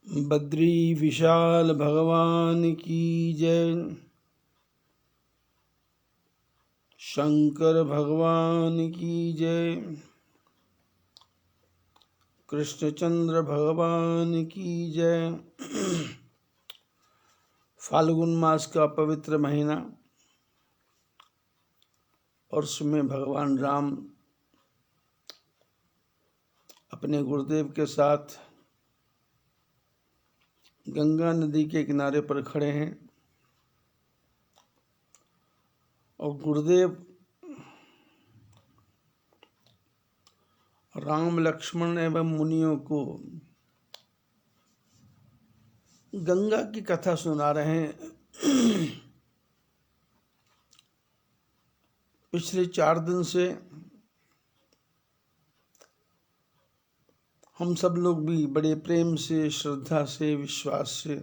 बद्री विशाल भगवान की जय। शंकर भगवान की जय। कृष्णचंद्र भगवान की जय। फाल्गुन मास का पवित्र महीना और उसमें भगवान राम अपने गुरुदेव के साथ गंगा नदी के किनारे पर खड़े हैं और गुरुदेव राम लक्ष्मण एवं मुनियों को गंगा की कथा सुना रहे हैं। पिछले 4 दिन से हम सब लोग भी बड़े प्रेम से, श्रद्धा से, विश्वास से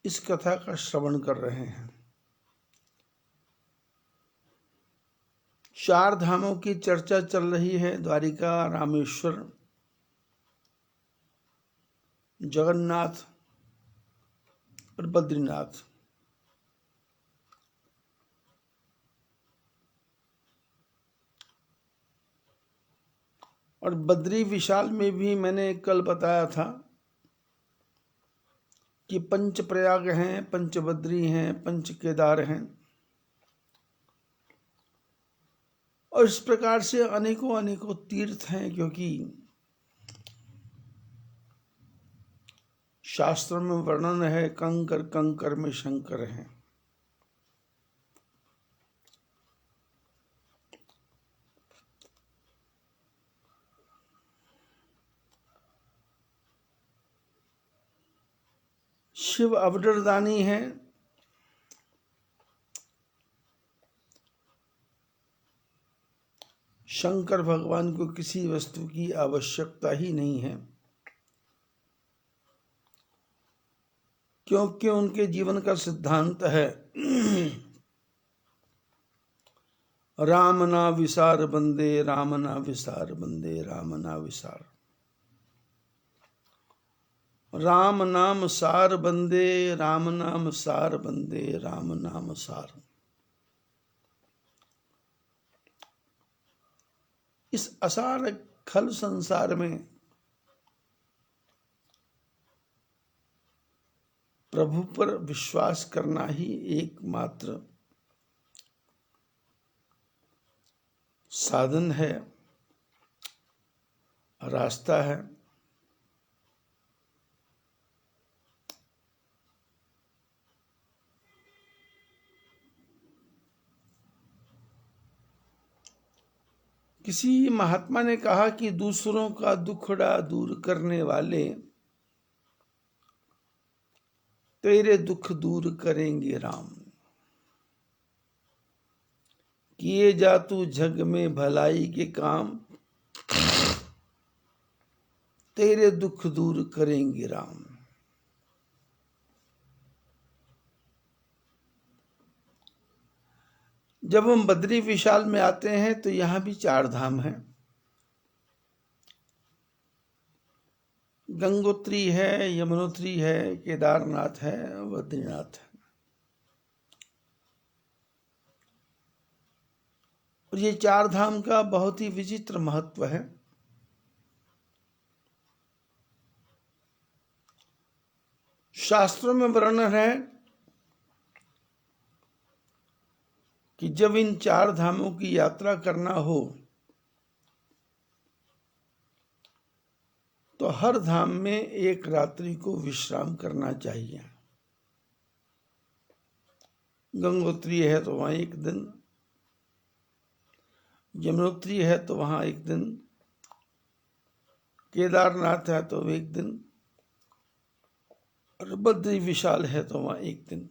इस कथा का श्रवण कर रहे हैं। 4 धामों की चर्चा चल रही है। द्वारिका, रामेश्वर, जगन्नाथ और बद्रीनाथ। और बद्री विशाल में भी मैंने कल बताया था कि पंच प्रयाग हैं, पंच बद्री हैं, पंच केदार हैं और इस प्रकार से अनेकों अनेकों तीर्थ हैं, क्योंकि शास्त्र में वर्णन है कंकर कंकर में शंकर हैं। शिव अवडरदानी है, शंकर भगवान को किसी वस्तु की आवश्यकता ही नहीं है, क्योंकि उनके जीवन का सिद्धांत है राम ना विसार बंदे, राम ना विसार बंदे, राम ना विसार। राम नाम सार बंदे, राम नाम सार बंदे, राम नाम सार। इस असार खल संसार में प्रभु पर विश्वास करना ही एकमात्र साधन है, रास्ता है। किसी महात्मा ने कहा कि दूसरों का दुखड़ा दूर करने वाले तेरे दुख दूर करेंगे राम। किए जा तू जग में भलाई के काम, तेरे दुख दूर करेंगे राम। जब हम बद्री विशाल में आते हैं तो यहां भी 4 धाम हैं। गंगोत्री है, यमुनोत्री है, केदारनाथ है, बद्रीनाथ है। और ये 4 धाम का बहुत ही विचित्र महत्व है। शास्त्रों में वर्णन है कि जब इन 4 धामों की यात्रा करना हो तो हर धाम में एक रात्रि को विश्राम करना चाहिए। गंगोत्री है तो वहां 1 दिन, यमुनोत्री है तो वहां 1 दिन, केदारनाथ है तो 1 दिन और बद्री विशाल है तो वहां 1 दिन।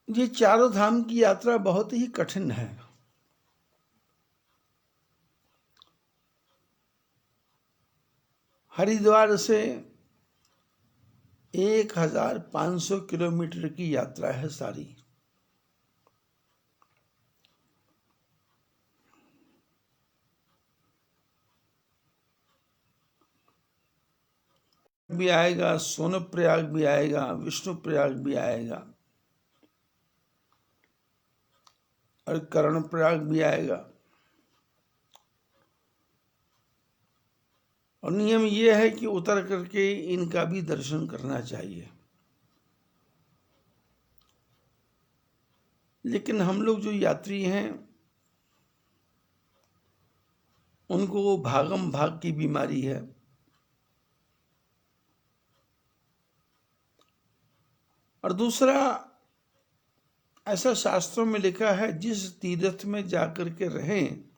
ये 4 धाम की यात्रा बहुत ही कठिन है। हरिद्वार से 1500 किलोमीटर की यात्रा है सारी। भी आएगा, सोनप्रयाग भी आएगा, विष्णुप्रयाग भी आएगा और कर्णप्रयाग भी आएगा। और नियम ये है कि उतर करके इनका भी दर्शन करना चाहिए। लेकिन हम लोग जो यात्री हैं उनको भागम भाग की बीमारी है। और दूसरा, ऐसा शास्त्रों में लिखा है, जिस तीर्थ में जाकर के रहें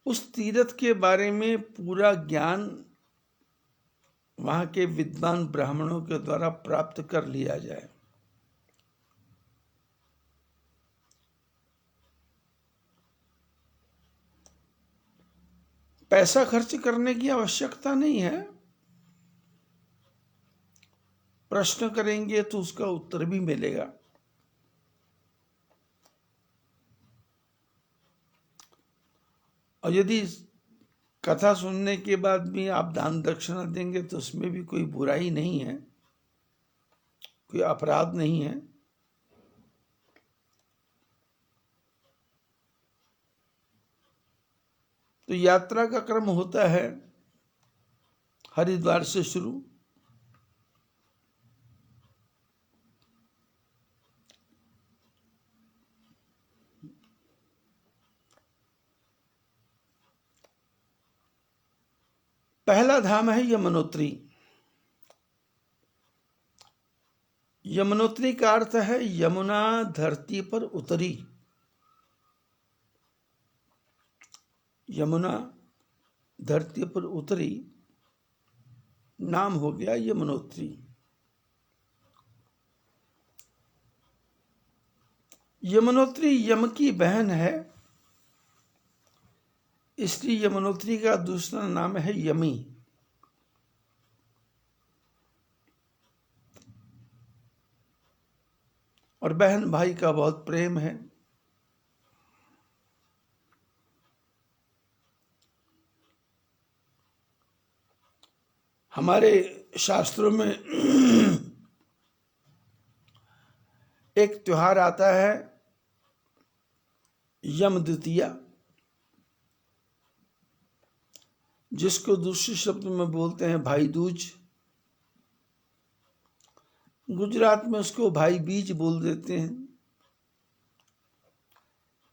उस तीर्थ के बारे में पूरा ज्ञान वहां के विद्वान ब्राह्मणों के द्वारा प्राप्त कर लिया जाए। पैसा खर्च करने की आवश्यकता नहीं है। प्रश्न करेंगे तो उसका उत्तर भी मिलेगा। और यदि कथा सुनने के बाद भी आप दान दक्षिणा देंगे तो उसमें भी कोई बुराई नहीं है, कोई अपराध नहीं है। तो यात्रा का क्रम होता है हरिद्वार से शुरू, पहला धाम है यमुनोत्री। यमुनोत्री का अर्थ है यमुना धरती पर उतरी। यमुना धरती पर उतरी, नाम हो गया यमुनोत्री। यमुनोत्री यम की बहन है, इसलिए यमुनोत्री का दूसरा नाम है यमी। और बहन भाई का बहुत प्रेम है। हमारे शास्त्रों में एक त्योहार आता है यम द्वितीया, जिसको दूसरे शब्द में बोलते हैं भाई दूज। गुजरात में उसको भाई बीज बोल देते हैं,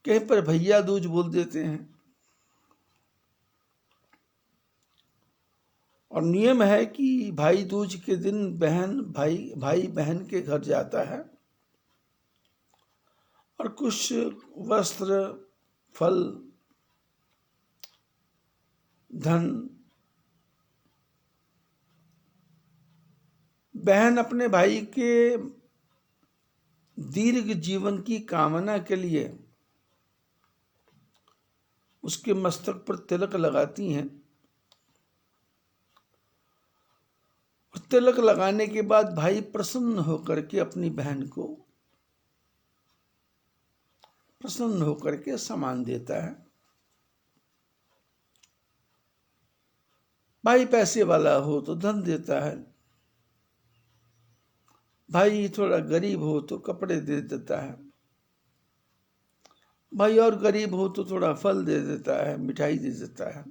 कहीं पर भैया दूज बोल देते हैं। और नियम है कि भाई दूज के दिन भाई बहन के घर जाता है और कुछ वस्त्र, फल, धन, बहन अपने भाई के दीर्घ जीवन की कामना के लिए उसके मस्तक पर तिलक लगाती हैं। तिलक लगाने के बाद भाई प्रसन्न होकर के अपनी बहन को प्रसन्न होकर के सामान देता है। भाई पैसे वाला हो तो धन देता है, भाई थोड़ा गरीब हो तो कपड़े दे देता है, भाई और गरीब हो तो थोड़ा फल दे देता है, मिठाई दे देता है,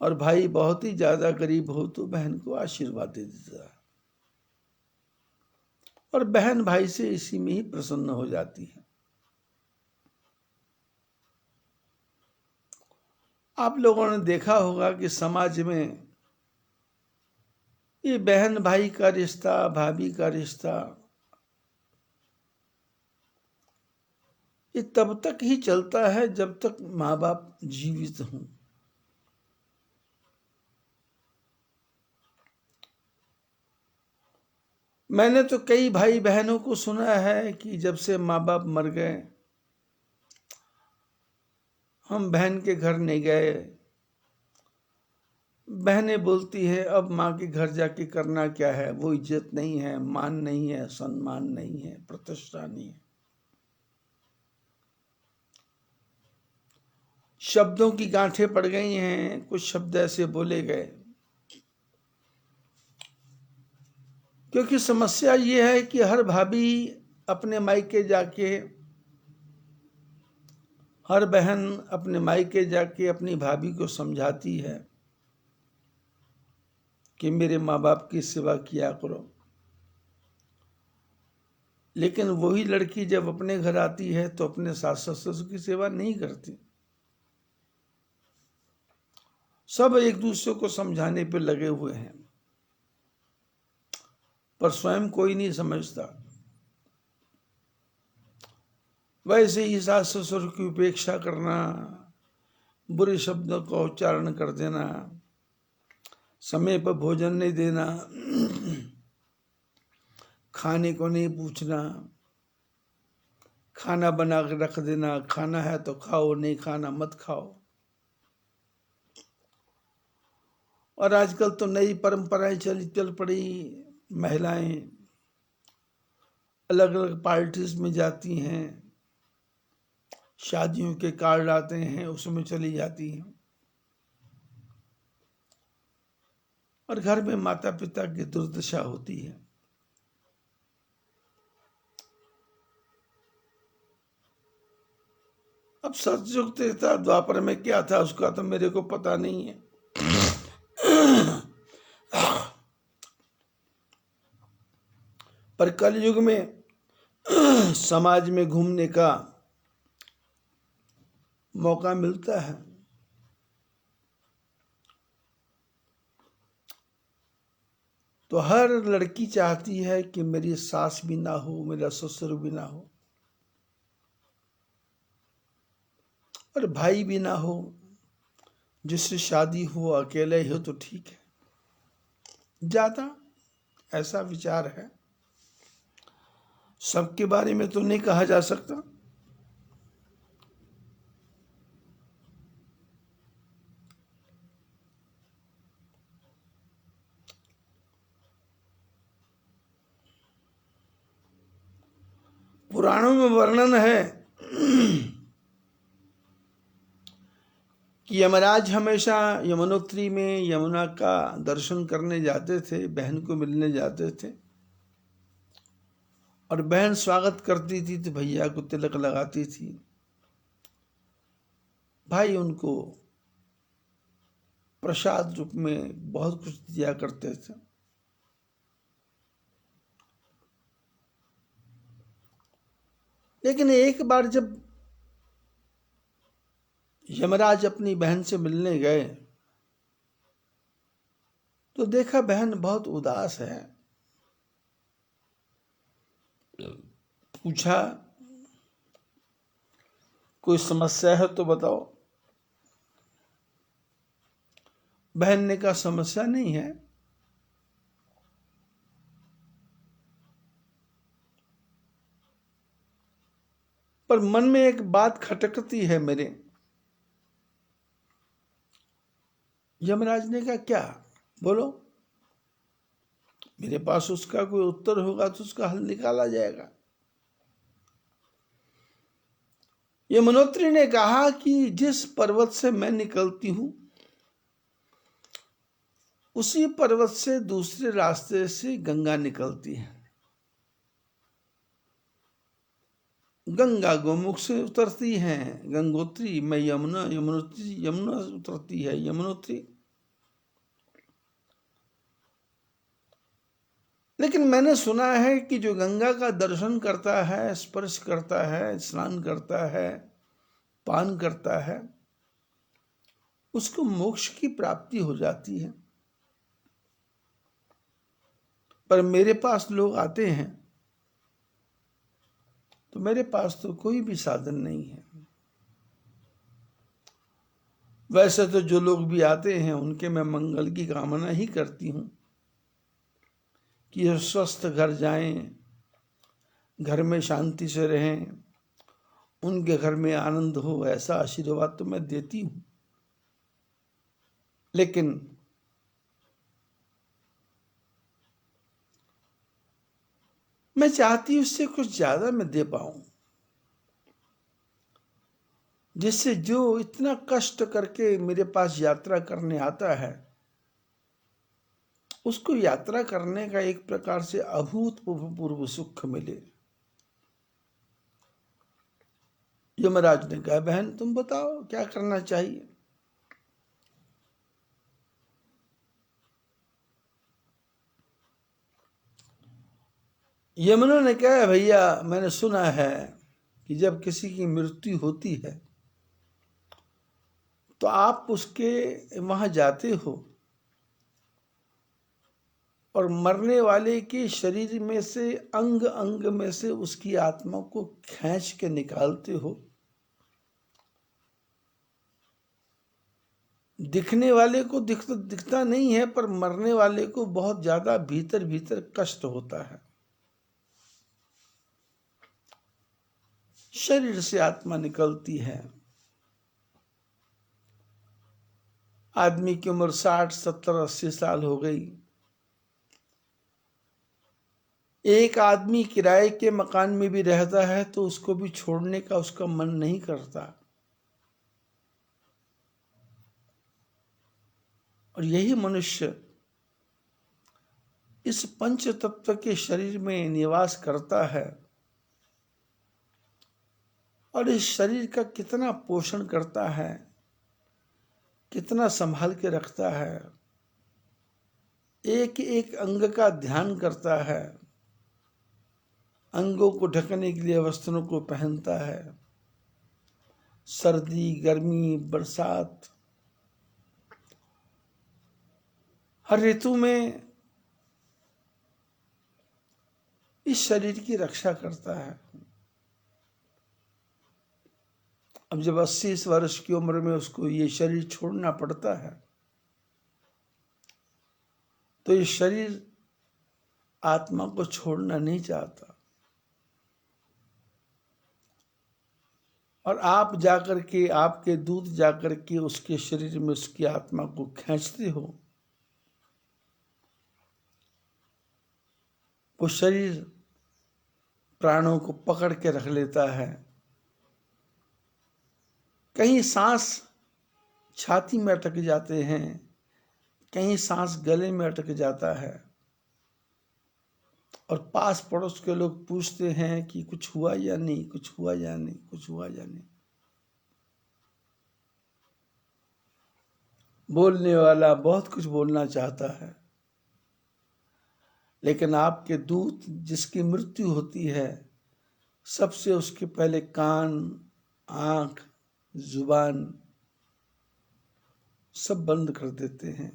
और भाई बहुत ही ज्यादा गरीब हो तो बहन को आशीर्वाद दे देता है। और बहन भाई से इसी में ही प्रसन्न हो जाती है। आप लोगों ने देखा होगा कि समाज में ये बहन भाई का रिश्ता, भाभी का रिश्ता, ये तब तक ही चलता है जब तक माँ बाप जीवित हों। मैंने तो कई भाई बहनों को सुना है कि जब से माँ बाप मर गए, हम बहन के घर नहीं गए, बहनें बोलती है अब माँ के घर जाके करना क्या है, वो इज्जत नहीं है, मान नहीं है, सम्मान नहीं है, प्रतिष्ठा नहीं है। शब्दों की गांठें पड़ गई हैं, कुछ शब्द ऐसे बोले गए। क्योंकि समस्या ये है कि हर भाभी अपने मायके जाके, हर बहन अपने मायके जाके अपनी भाभी को समझाती है कि मेरे माँ बाप की सेवा किया करो, लेकिन वही लड़की जब अपने घर आती है तो अपने सास ससुर की सेवा नहीं करती। सब एक दूसरे को समझाने पे लगे हुए हैं, पर स्वयं कोई नहीं समझता। वैसे ही सास ससुर की उपेक्षा करना, बुरे शब्दों का उच्चारण कर देना, समय पर भोजन नहीं देना, खाने को नहीं पूछना, खाना बना के रख देना, खाना है तो खाओ, नहीं खाना मत खाओ। और आजकल तो नई परंपराएं चल पड़ी। महिलाएं अलग अलग पार्टीज में जाती हैं, शादियों के कार्ड आते हैं उसमें चली जाती हैं, और घर में माता पिता की दुर्दशा होती है। अब सतयुग त्रेता द्वापर में क्या था उसका तो मेरे को पता नहीं है। पर कलयुग में समाज में घूमने का मौका मिलता है। तो हर लड़की चाहती है कि मेरी सास भी ना हो, मेरा ससुर भी ना हो, और भाई भी ना हो। जिससे शादी हो अकेले ही हो तो ठीक है, ज्यादा ऐसा विचार है। सबके बारे में तो नहीं कहा जा सकता। पुराणों में वर्णन है कि यमराज हमेशा यमुनोत्री में यमुना का दर्शन करने जाते थे, बहन को मिलने जाते थे, और बहन स्वागत करती थी तो भैया को तिलक लगाती थी, भाई उनको प्रसाद रूप में बहुत कुछ दिया करते थे। लेकिन एक बार जब यमराज अपनी बहन से मिलने गए तो देखा बहन बहुत उदास है। पूछा कोई समस्या है तो बताओ। बहन ने कहा समस्या नहीं है, पर मन में एक बात खटकती है मेरे। यमराज ने कहा क्या, बोलो। मेरे पास उसका कोई उत्तर होगा तो उसका हल निकाला जाएगा। यमुनोत्री ने कहा कि जिस पर्वत से मैं निकलती हूं उसी पर्वत से दूसरे रास्ते से गंगा निकलती है। गंगा गोमुख से उतरती है गंगोत्री, मैं यमुना, यमुनोत्री यमुना उतरती है यमुनोत्री। लेकिन मैंने सुना है कि जो गंगा का दर्शन करता है, स्पर्श करता है, स्नान करता है, पान करता है, उसको मोक्ष की प्राप्ति हो जाती है। पर मेरे पास लोग आते हैं तो मेरे पास तो कोई भी साधन नहीं है। वैसे तो जो लोग भी आते हैं उनके मैं मंगल की कामना ही करती हूं कि ये स्वस्थ घर जाएं, घर में शांति से रहें, उनके घर में आनंद हो, ऐसा आशीर्वाद तो मैं देती हूं। लेकिन मैं चाहती हूँ उससे कुछ ज्यादा मैं दे पाऊं, जिससे जो इतना कष्ट करके मेरे पास यात्रा करने आता है उसको यात्रा करने का एक प्रकार से अभूतपूर्व सुख मिले। यमराज ने कहा, बहन तुम बताओ क्या करना चाहिए। यमुना ने कहा, भैया मैंने सुना है कि जब किसी की मृत्यु होती है तो आप उसके वहां जाते हो और मरने वाले के शरीर में से अंग अंग में से उसकी आत्मा को खींच के निकालते हो। दिखने वाले को दिखता नहीं है, पर मरने वाले को बहुत ज्यादा भीतर भीतर कष्ट होता है। शरीर से आत्मा निकलती है। आदमी की उम्र 60, 70, 80 साल हो गई। एक आदमी किराए के मकान में भी रहता है तो उसको भी छोड़ने का उसका मन नहीं करता। और यही मनुष्य इस पंच तत्व के शरीर में निवास करता है और इस शरीर का कितना पोषण करता है, कितना संभाल के रखता है, एक एक अंग का ध्यान करता है, अंगों को ढकने के लिए वस्त्रों को पहनता है। सर्दी, गर्मी, बरसात, हर ऋतु में इस शरीर की रक्षा करता है। अब जब 80 वर्ष की उम्र में उसको ये शरीर छोड़ना पड़ता है तो ये शरीर आत्मा को छोड़ना नहीं चाहता। और आप जाकर के, आपके दूत जाकर के उसके शरीर में उसकी आत्मा को खींचते हो। वो शरीर प्राणों को पकड़ के रख लेता है। कहीं सांस छाती में अटक जाते हैं, कहीं सांस गले में अटक जाता है और पास पड़ोस के लोग पूछते हैं कि कुछ हुआ या नहीं, कुछ हुआ या नहीं, कुछ हुआ या नहीं। बोलने वाला बहुत कुछ बोलना चाहता है, लेकिन आपके दूत जिसकी मृत्यु होती है सबसे उसके पहले कान, आंख, जुबान सब बंद कर देते हैं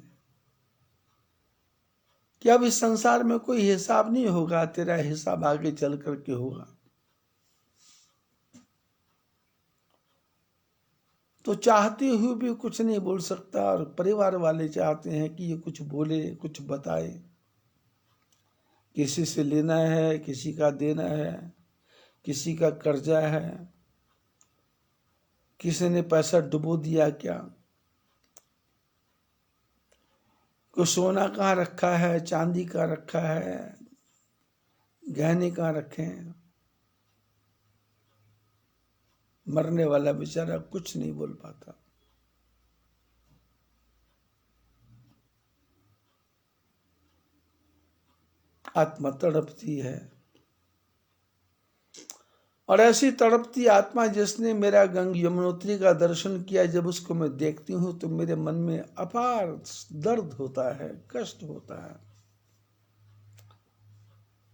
कि अब इस संसार में कोई हिसाब नहीं होगा, तेरा हिसाब आगे चल करके होगा। तो चाहते हुए भी कुछ नहीं बोल सकता और परिवार वाले चाहते हैं कि ये कुछ बोले, कुछ बताए। किसी से लेना है, किसी का देना है, किसी का कर्जा है, किसी ने पैसा डुबो दिया क्या, कोई सोना कहाँ रखा है, चांदी कहाँ रखा है, गहने कहाँ रखे हैं। मरने वाला बेचारा कुछ नहीं बोल पाता। आत्मा तड़पती है और ऐसी तड़पती आत्मा जिसने मेरा गंग यमुनोत्री का दर्शन किया, जब उसको मैं देखती हूँ तो मेरे मन में अपार दर्द होता है, कष्ट होता है।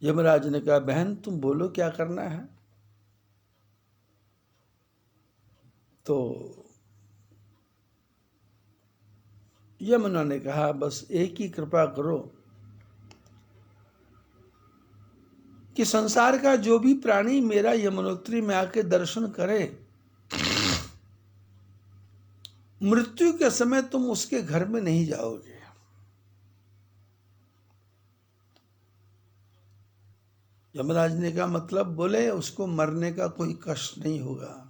यमराज ने कहा, बहन तुम बोलो क्या करना है। तो यमुना ने कहा, बस एक ही कृपा करो कि संसार का जो भी प्राणी मेरा यमुनोत्री में आके दर्शन करे, मृत्यु के समय तुम उसके घर में नहीं जाओगे। यमराज ने कहा, मतलब? बोले उसको मरने का कोई कष्ट नहीं होगा,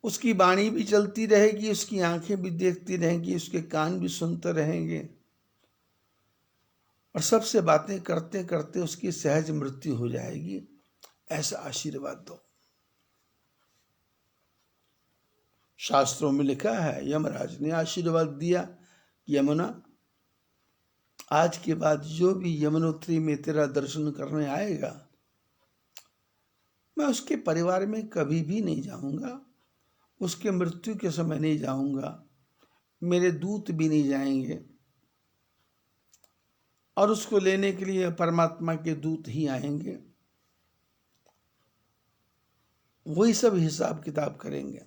उसकी वाणी भी चलती रहेगी, उसकी आंखें भी देखती रहेंगी, उसके कान भी सुनते रहेंगे और सबसे बातें करते करते उसकी सहज मृत्यु हो जाएगी, ऐसा आशीर्वाद दो। शास्त्रों में लिखा है, यमराज ने आशीर्वाद दिया, यमुना आज के बाद जो भी यमुनोत्री में तेरा दर्शन करने आएगा, मैं उसके परिवार में कभी भी नहीं जाऊंगा, उसके मृत्यु के समय नहीं जाऊंगा, मेरे दूत भी नहीं जाएंगे, और उसको लेने के लिए परमात्मा के दूत ही आएंगे, वही सब हिसाब किताब करेंगे।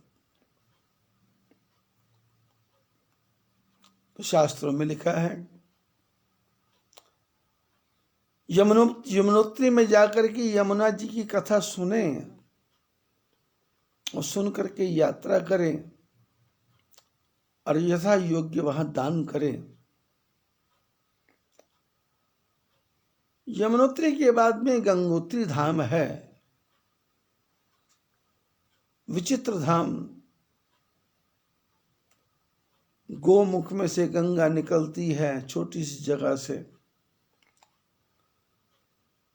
तो शास्त्रों में लिखा है, यमुनोत्री में जाकर के यमुना जी की कथा सुने और सुन करके यात्रा करें और यथा योग्य वहां दान करें। यमुनोत्री के बाद में गंगोत्री धाम है, विचित्र धाम। गोमुख में से गंगा निकलती है छोटी सी जगह से,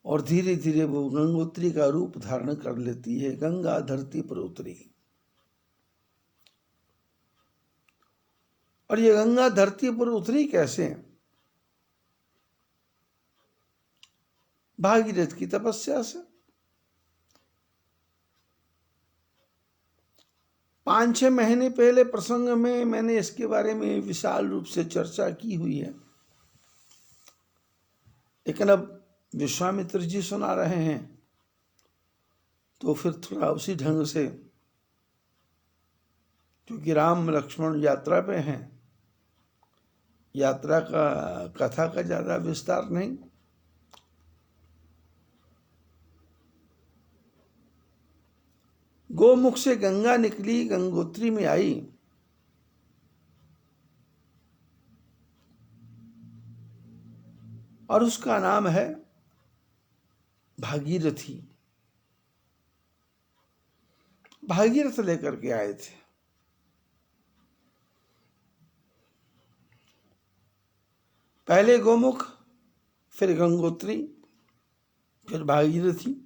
और धीरे धीरे वो गंगोत्री का रूप धारण कर लेती है। गंगा धरती पर उतरी, और ये गंगा धरती पर उतरी कैसे? भागीरथ की तपस्या से। 5-6 महीने पहले प्रसंग में मैंने इसके बारे में विशाल रूप से चर्चा की हुई है, लेकिन अब विश्वामित्र जी सुना रहे हैं तो फिर थोड़ा उसी ढंग से, क्योंकि राम लक्ष्मण यात्रा पे हैं, यात्रा का कथा का ज्यादा विस्तार नहीं। गोमुख से गंगा निकली, गंगोत्री में आई, और उसका नाम है भागीरथी। भागीरथ लेकर के आए थे। पहले गोमुख, फिर गंगोत्री, फिर भागीरथी,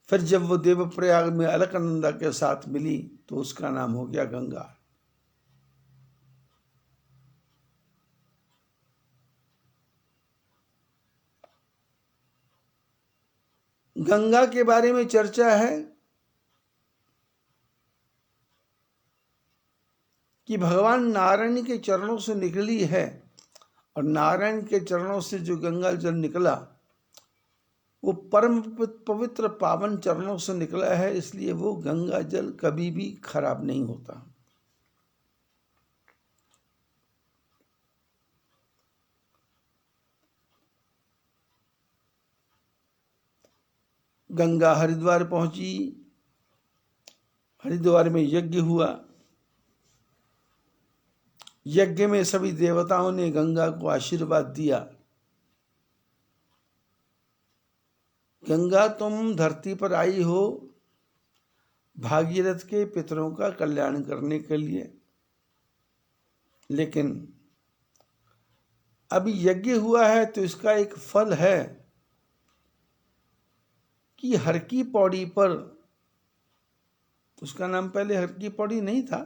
फिर जब वो देवप्रयाग में अलकनंदा के साथ मिली तो उसका नाम हो गया गंगा। गंगा के बारे में चर्चा है कि भगवान नारायण के चरणों से निकली है, और नारायण के चरणों से जो गंगा जल निकला वो परम पवित्र पावन चरणों से निकला है, इसलिए वो गंगा जल कभी भी खराब नहीं होता। गंगा हरिद्वार पहुंची, हरिद्वार में यज्ञ हुआ। यज्ञ में सभी देवताओं ने गंगा को आशीर्वाद दिया, गंगा तुम धरती पर आई हो भागीरथ के पितरों का कल्याण करने के लिए, लेकिन अभी यज्ञ हुआ है तो इसका एक फल है कि हर की पौड़ी पर, उसका नाम पहले हर की पौड़ी नहीं था,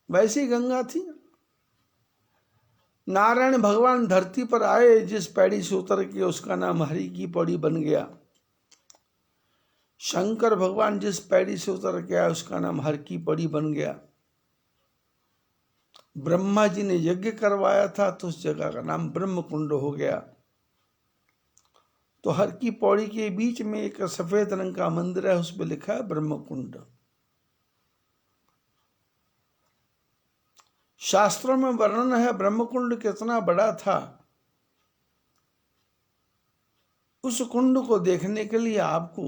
वैसी गंगा थी। नारायण भगवान धरती पर आए, जिस पैड़ी से उतर के उसका नाम हरि की पौड़ी बन गया। शंकर भगवान जिस पैड़ी से उतर के आए उसका नाम हर की पौड़ी बन गया। ब्रह्मा जी ने यज्ञ करवाया था तो उस जगह का नाम ब्रह्म कुंड हो गया। तो हर की पौड़ी के बीच में एक सफेद रंग का मंदिर है, उस पर लिखा है ब्रह्म कुंड। शास्त्रों में वर्णन है ब्रह्म कुंड कितना बड़ा था। उस कुंड को देखने के लिए आपको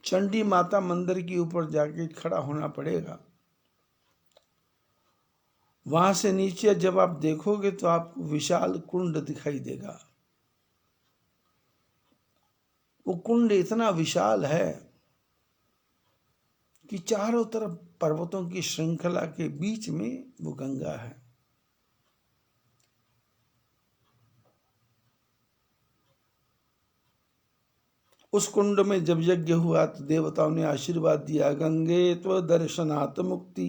चंडी माता मंदिर के ऊपर जाके खड़ा होना पड़ेगा। वहां से नीचे जब आप देखोगे तो आपको विशाल कुंड दिखाई देगा। वो कुंड इतना विशाल है कि चारों तरफ पर्वतों की श्रृंखला के बीच में वो गंगा है। उस कुंड में जब यज्ञ हुआ तो देवताओं ने आशीर्वाद दिया, गंगे त्व दर्शनात् मुक्ति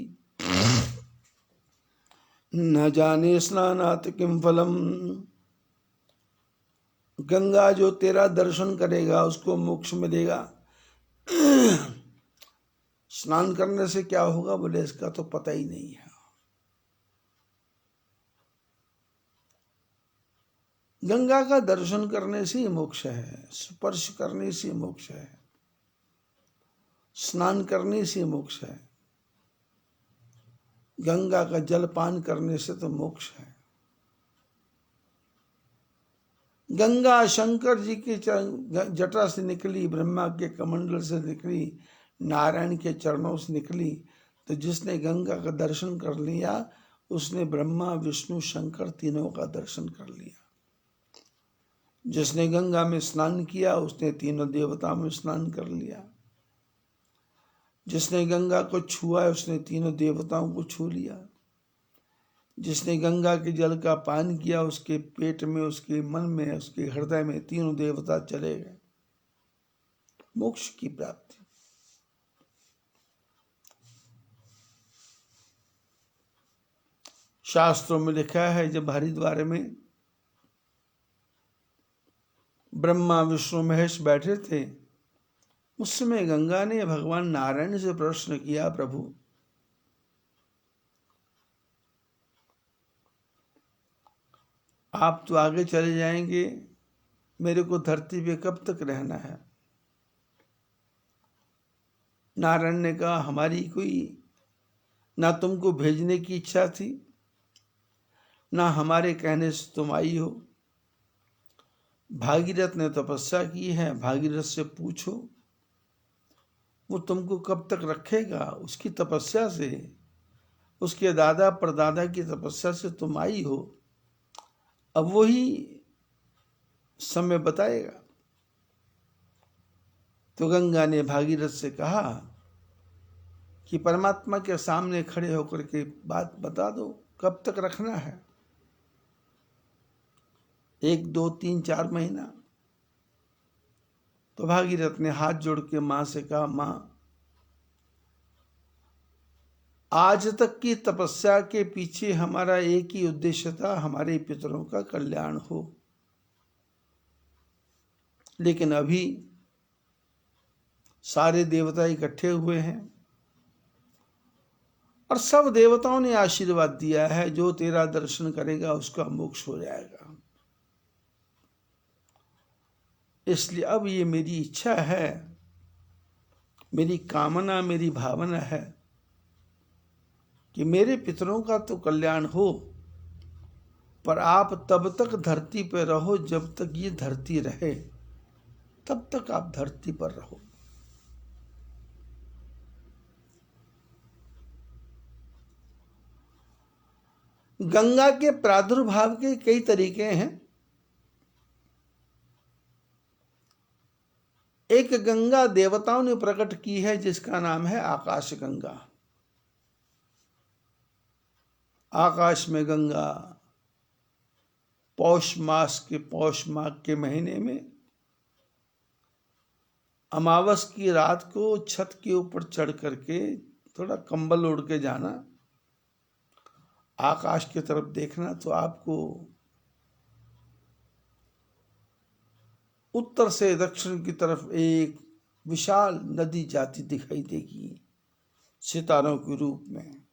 न जाने स्नानात् किम फलम। गंगा जो तेरा दर्शन करेगा उसको मोक्ष मिलेगा। स्नान करने से क्या होगा बोले, इसका तो पता ही नहीं है। गंगा का दर्शन करने से ही मोक्ष है, स्पर्श करने से मोक्ष है, स्नान करने से मोक्ष है, गंगा का जल पान करने से तो मोक्ष है। गंगा शंकर जी की जटा से निकली, ब्रह्मा के कमंडल से निकली, नारायण के चरणों से निकली। तो जिसने गंगा का दर्शन कर लिया उसने ब्रह्मा विष्णु शंकर तीनों का दर्शन कर लिया। जिसने गंगा में स्नान किया उसने तीनों देवताओं में स्नान कर लिया। जिसने गंगा को छुआ उसने तीनों देवताओं को छू लिया। जिसने गंगा के जल का पान किया उसके पेट में, उसके मन में, उसके हृदय में तीनों देवता चले गए। मोक्ष की प्राप्ति। शास्त्रों में लिखा है जब हरिद्वार में ब्रह्मा विष्णु महेश बैठे थे उस समय गंगा ने भगवान नारायण से प्रश्न किया, प्रभु आप तो आगे चले जाएंगे, मेरे को धरती पे कब तक रहना है। नारायण ने कहा, हमारी कोई ना तुमको भेजने की इच्छा थी, ना हमारे कहने से तुम आई हो। भागीरथ ने तपस्या की है, भागीरथ से पूछो वो तुमको कब तक रखेगा। उसकी तपस्या से, उसके दादा परदादा की तपस्या से तुम आई हो, अब वही समय बताएगा। तो गंगा ने भागीरथ से कहा कि परमात्मा के सामने खड़े होकर के बात बता दो, कब तक रखना है, 1, 2, 3, 4 महीना। तो भागीरथ ने हाथ जोड़ के मां से कहा, मां आज तक की तपस्या के पीछे हमारा एक ही उद्देश्य था, हमारे पितरों का कल्याण हो। लेकिन अभी सारे देवता इकट्ठे हुए हैं और सब देवताओं ने आशीर्वाद दिया है, जो तेरा दर्शन करेगा उसका मोक्ष हो जाएगा। इसलिए अब ये मेरी इच्छा है, मेरी कामना, मेरी भावना है कि मेरे पितरों का तो कल्याण हो, पर आप तब तक धरती पर रहो जब तक ये धरती रहे, तब तक आप धरती पर रहो। गंगा के प्रादुर्भाव के कई तरीके हैं। एक गंगा देवताओं ने प्रकट की है जिसका नाम है आकाश गंगा। आकाश में गंगा पौष माह के महीने में अमावस की रात को छत के ऊपर चढ़ करके थोड़ा कंबल ओढ़ के जाना, आकाश की तरफ देखना, तो आपको उत्तर से दक्षिण की तरफ एक विशाल नदी जाती दिखाई देगी सितारों के रूप में।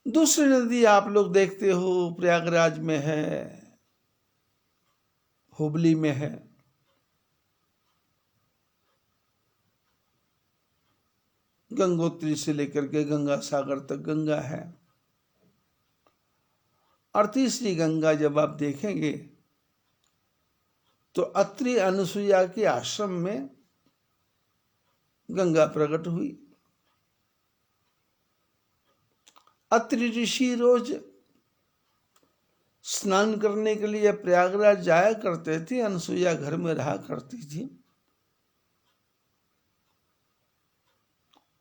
दूसरी नदी आप लोग देखते हो प्रयागराज में है, हुबली में है। गंगोत्री से लेकर के गंगा सागर तक गंगा है। और तीसरी गंगा जब आप देखेंगे तो अत्रि अनुसुईया के आश्रम में गंगा प्रकट हुई। अत्रि ऋषि रोज स्नान करने के लिए प्रयागराज जाया करते थे, अनुसुईया घर में रहा करती थी।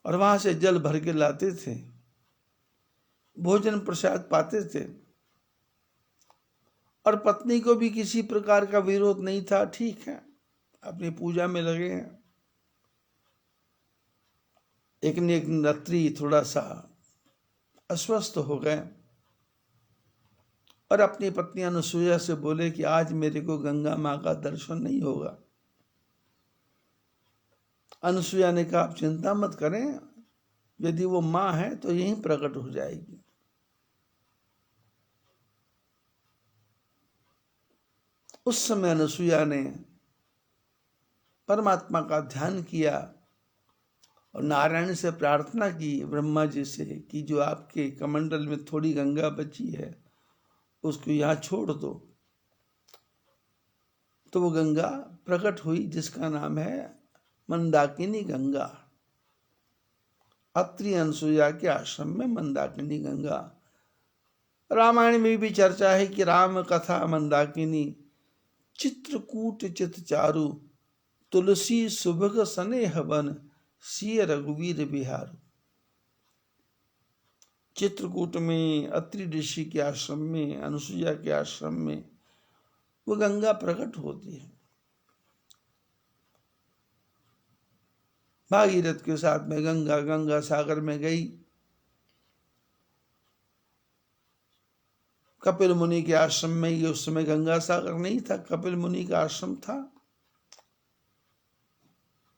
और वहां से जल भर के लाते थे, भोजन प्रसाद पाते थे, और पत्नी को भी किसी प्रकार का विरोध नहीं था। ठीक है, अपनी पूजा में लगे हैं। एक न एक रात्रि थोड़ा सा अस्वस्थ हो गए और अपनी पत्नी अनुसुईया से बोले कि आज मेरे को गंगा माँ का दर्शन नहीं होगा। अनुसुईया ने कहा, आप चिंता मत करें, यदि वो माँ है तो यहीं प्रकट हो जाएगी। उस समय अनुसुईया ने परमात्मा का ध्यान किया और नारायण से प्रार्थना की, ब्रह्मा जी से, कि जो आपके कमंडल में थोड़ी गंगा बची है उसको यहाँ छोड़ दो। तो वो गंगा प्रकट हुई जिसका नाम है मंदाकिनी गंगा। अत्रि अनुसुईया के आश्रम में मंदाकिनी गंगा। रामायण में भी चर्चा है कि राम कथा मंदाकिनी, चित्रकूट चित चारु, तुलसी सुभग सनेह वन, सिय रघुवीर बिहार। चित्रकूट में अत्रि ऋषि के आश्रम में, अनुसुईया के आश्रम में वो गंगा प्रकट होती है। भागीरथ के साथ में गंगा गंगा सागर में गई। कपिल मुनि के आश्रम में, ये उस समय गंगा सागर नहीं था, कपिल मुनि का आश्रम था।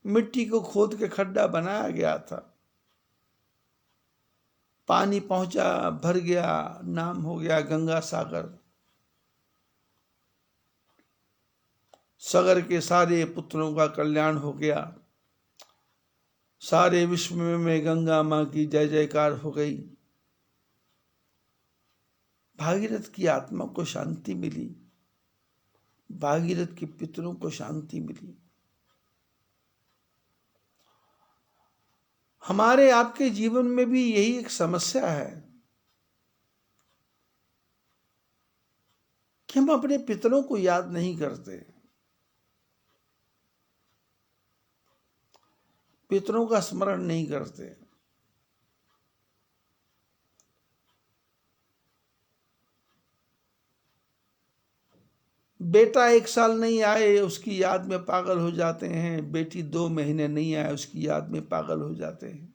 मिट्टी को खोद के खड्डा बनाया गया था, पानी पहुंचा, भर गया, नाम हो गया गंगा सागर। सागर के सारे पुत्रों का कल्याण हो गया, सारे विश्व में गंगा माँ की जय जयकार हो गई। भागीरथ की आत्मा को शांति मिली, भागीरथ के पितरों को शांति मिली। हमारे आपके जीवन में भी यही एक समस्या है कि हम अपने पितरों को याद नहीं करते, पितरों का स्मरण नहीं करते। बेटा 1 साल नहीं आए उसकी याद में पागल हो जाते हैं, बेटी 2 महीने नहीं आए उसकी याद में पागल हो जाते हैं,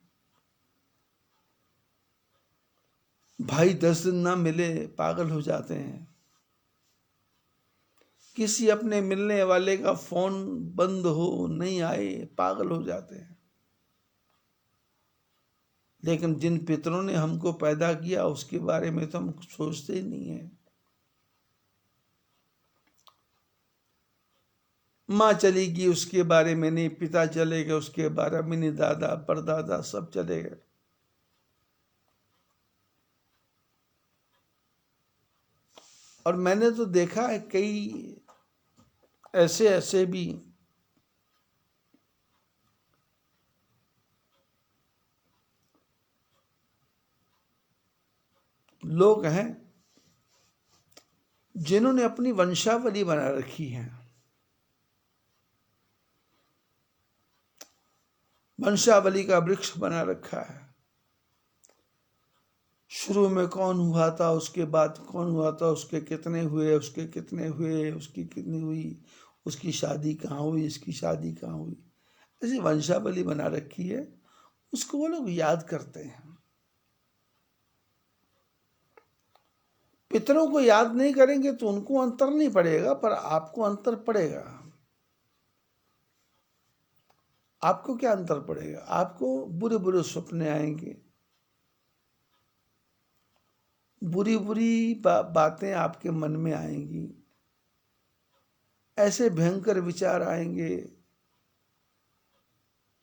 भाई 10 दिन ना मिले पागल हो जाते हैं, किसी अपने मिलने वाले का फोन बंद हो, नहीं आए, पागल हो जाते हैं। लेकिन जिन पितरों ने हमको पैदा किया उसके बारे में तो हम सोचते ही नहीं है। माँ चली गई उसके बारे में नहीं, पिता चले गए उसके बारे में नहीं, दादा परदादा सब चले गए। और मैंने तो देखा है कई ऐसे भी लोग हैं जिन्होंने अपनी वंशावली बना रखी है। वंशावली का वृक्ष बना रखा है। शुरू में कौन हुआ था, उसके बाद कौन हुआ था, उसके कितने हुए, उसके कितने हुए, उसकी कितनी हुई, उसकी शादी कहाँ हुई, इसकी शादी कहाँ हुई, ऐसी वंशावली बना रखी है। उसको वो लोग याद करते हैं। पितरों को याद नहीं करेंगे तो उनको अंतर नहीं पड़ेगा, पर आपको अंतर पड़ेगा। आपको क्या अंतर पड़ेगा? आपको बुरे बुरे सपने आएंगे, बुरी बुरी बातें आपके मन में आएंगी, ऐसे भयंकर विचार आएंगे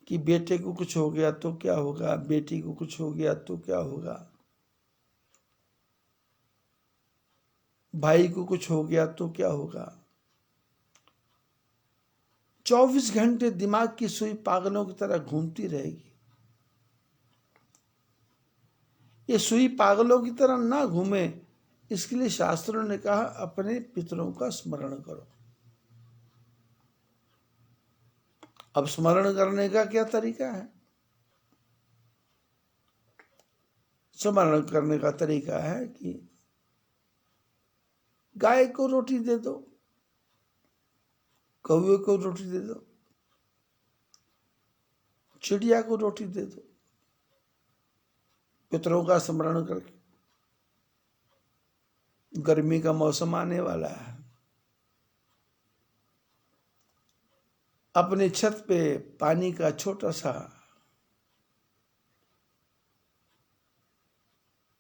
कि बेटे को कुछ हो गया तो क्या होगा, बेटी को कुछ हो गया तो क्या होगा, भाई को कुछ हो गया तो क्या होगा। 24 घंटे दिमाग की सुई पागलों की तरह घूमती रहेगी। ये सुई पागलों की तरह ना घूमे, इसके लिए शास्त्रों ने कहा अपने पितरों का स्मरण करो। अब स्मरण करने का क्या तरीका है? स्मरण करने का तरीका है कि गाय को रोटी दे दो, कौवे को रोटी दे दो, चिड़िया को रोटी दे दो, पितरों का स्मरण करके। गर्मी का मौसम आने वाला है, अपनी छत पे पानी का छोटा सा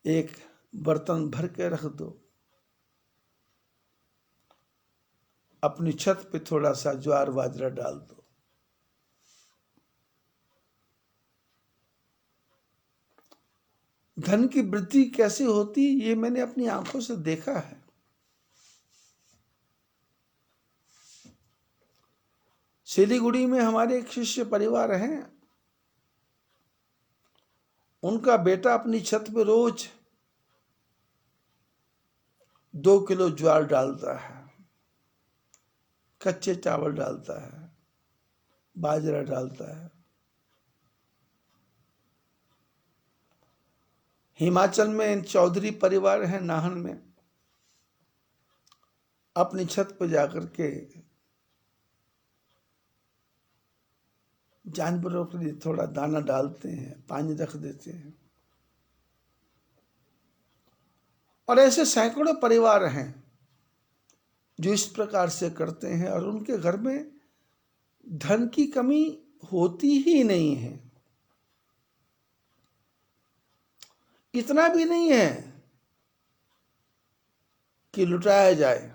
एक बर्तन भर के रख दो, अपनी छत पे थोड़ा सा ज्वार बाजरा डाल दो। धन की वृद्धि कैसे होती ये मैंने अपनी आंखों से देखा है। सिलीगुड़ी में हमारे एक शिष्य परिवार हैं, उनका बेटा अपनी छत पे रोज 2 किलो ज्वार डालता है, कच्चे चावल डालता है, बाजरा डालता है। हिमाचल में चौधरी परिवार है नाहन में, अपनी छत पर जाकर के जानवरों के लिए थोड़ा दाना डालते हैं, पानी रख देते हैं। और ऐसे सैकड़ों परिवार हैं जो इस प्रकार से करते हैं और उनके घर में धन की कमी होती ही नहीं है। इतना भी नहीं है कि लुटाया जाए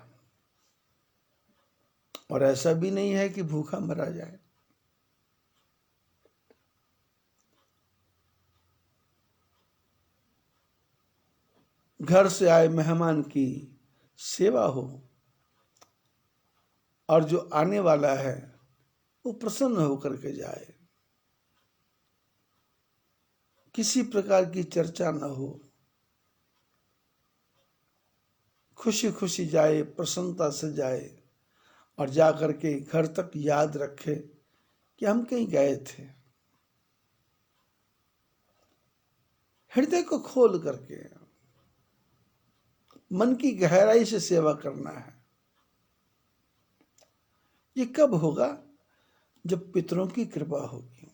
और ऐसा भी नहीं है कि भूखा मरा जाए। घर से आए मेहमान की सेवा हो और जो आने वाला है वो प्रसन्न होकर के जाए, किसी प्रकार की चर्चा न हो, खुशी खुशी जाए, प्रसन्नता से जाए और जाकर के घर तक याद रखे कि हम कहीं गए थे। हृदय को खोल करके मन की गहराई से सेवा करना है। ये कब होगा? जब पितरों की कृपा होगी।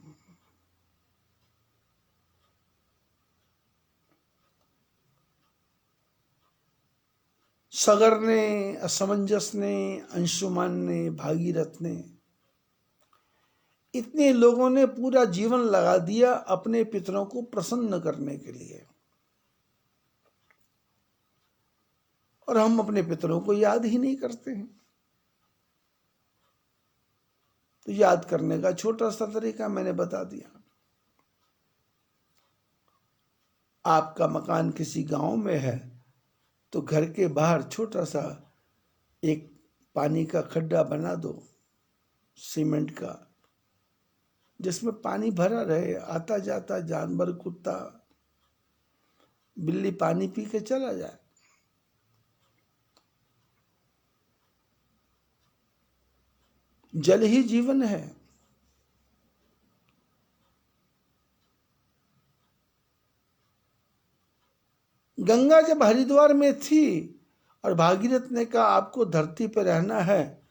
सगर ने, असमंजस ने, अंशुमान ने, भागीरथ ने, इतने लोगों ने पूरा जीवन लगा दिया अपने पितरों को प्रसन्न करने के लिए, और हम अपने पितरों को याद ही नहीं करते हैं। तो याद करने का छोटा सा तरीका मैंने बता दिया। आपका मकान किसी गांव में है तो घर के बाहर छोटा सा एक पानी का खड्डा बना दो, सीमेंट का, जिसमें पानी भरा रहे, आता जाता जानवर, कुत्ता, बिल्ली पानी पी के चला जाए। जल ही जीवन है। गंगा जब हरिद्वार में थी और भागीरथ ने कहा आपको धरती पर रहना है,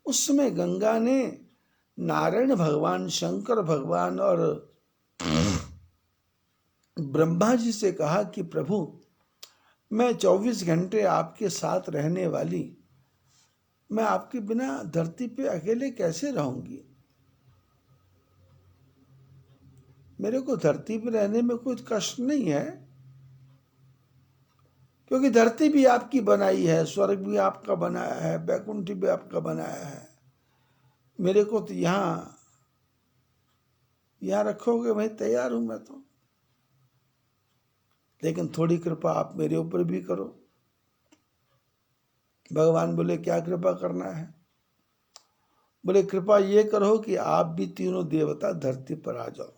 उस समय गंगा ने नारायण भगवान, शंकर भगवान और ब्रह्मा जी से कहा कि प्रभु, मैं 24 घंटे आपके साथ रहने वाली, मैं आपके बिना धरती पे अकेले कैसे रहूंगी? मेरे को धरती पे रहने में कोई कष्ट नहीं है, क्योंकि धरती भी आपकी बनाई है, स्वर्ग भी आपका बनाया है, बैकुंठ भी आपका बनाया है। मेरे को तो यहाँ रखोगे, मैं तैयार हूं मैं तो, लेकिन थोड़ी कृपा आप मेरे ऊपर भी करो। भगवान बोले क्या कृपा करना है? बोले कृपा ये करो कि आप भी तीनों देवता धरती पर आ जाओ,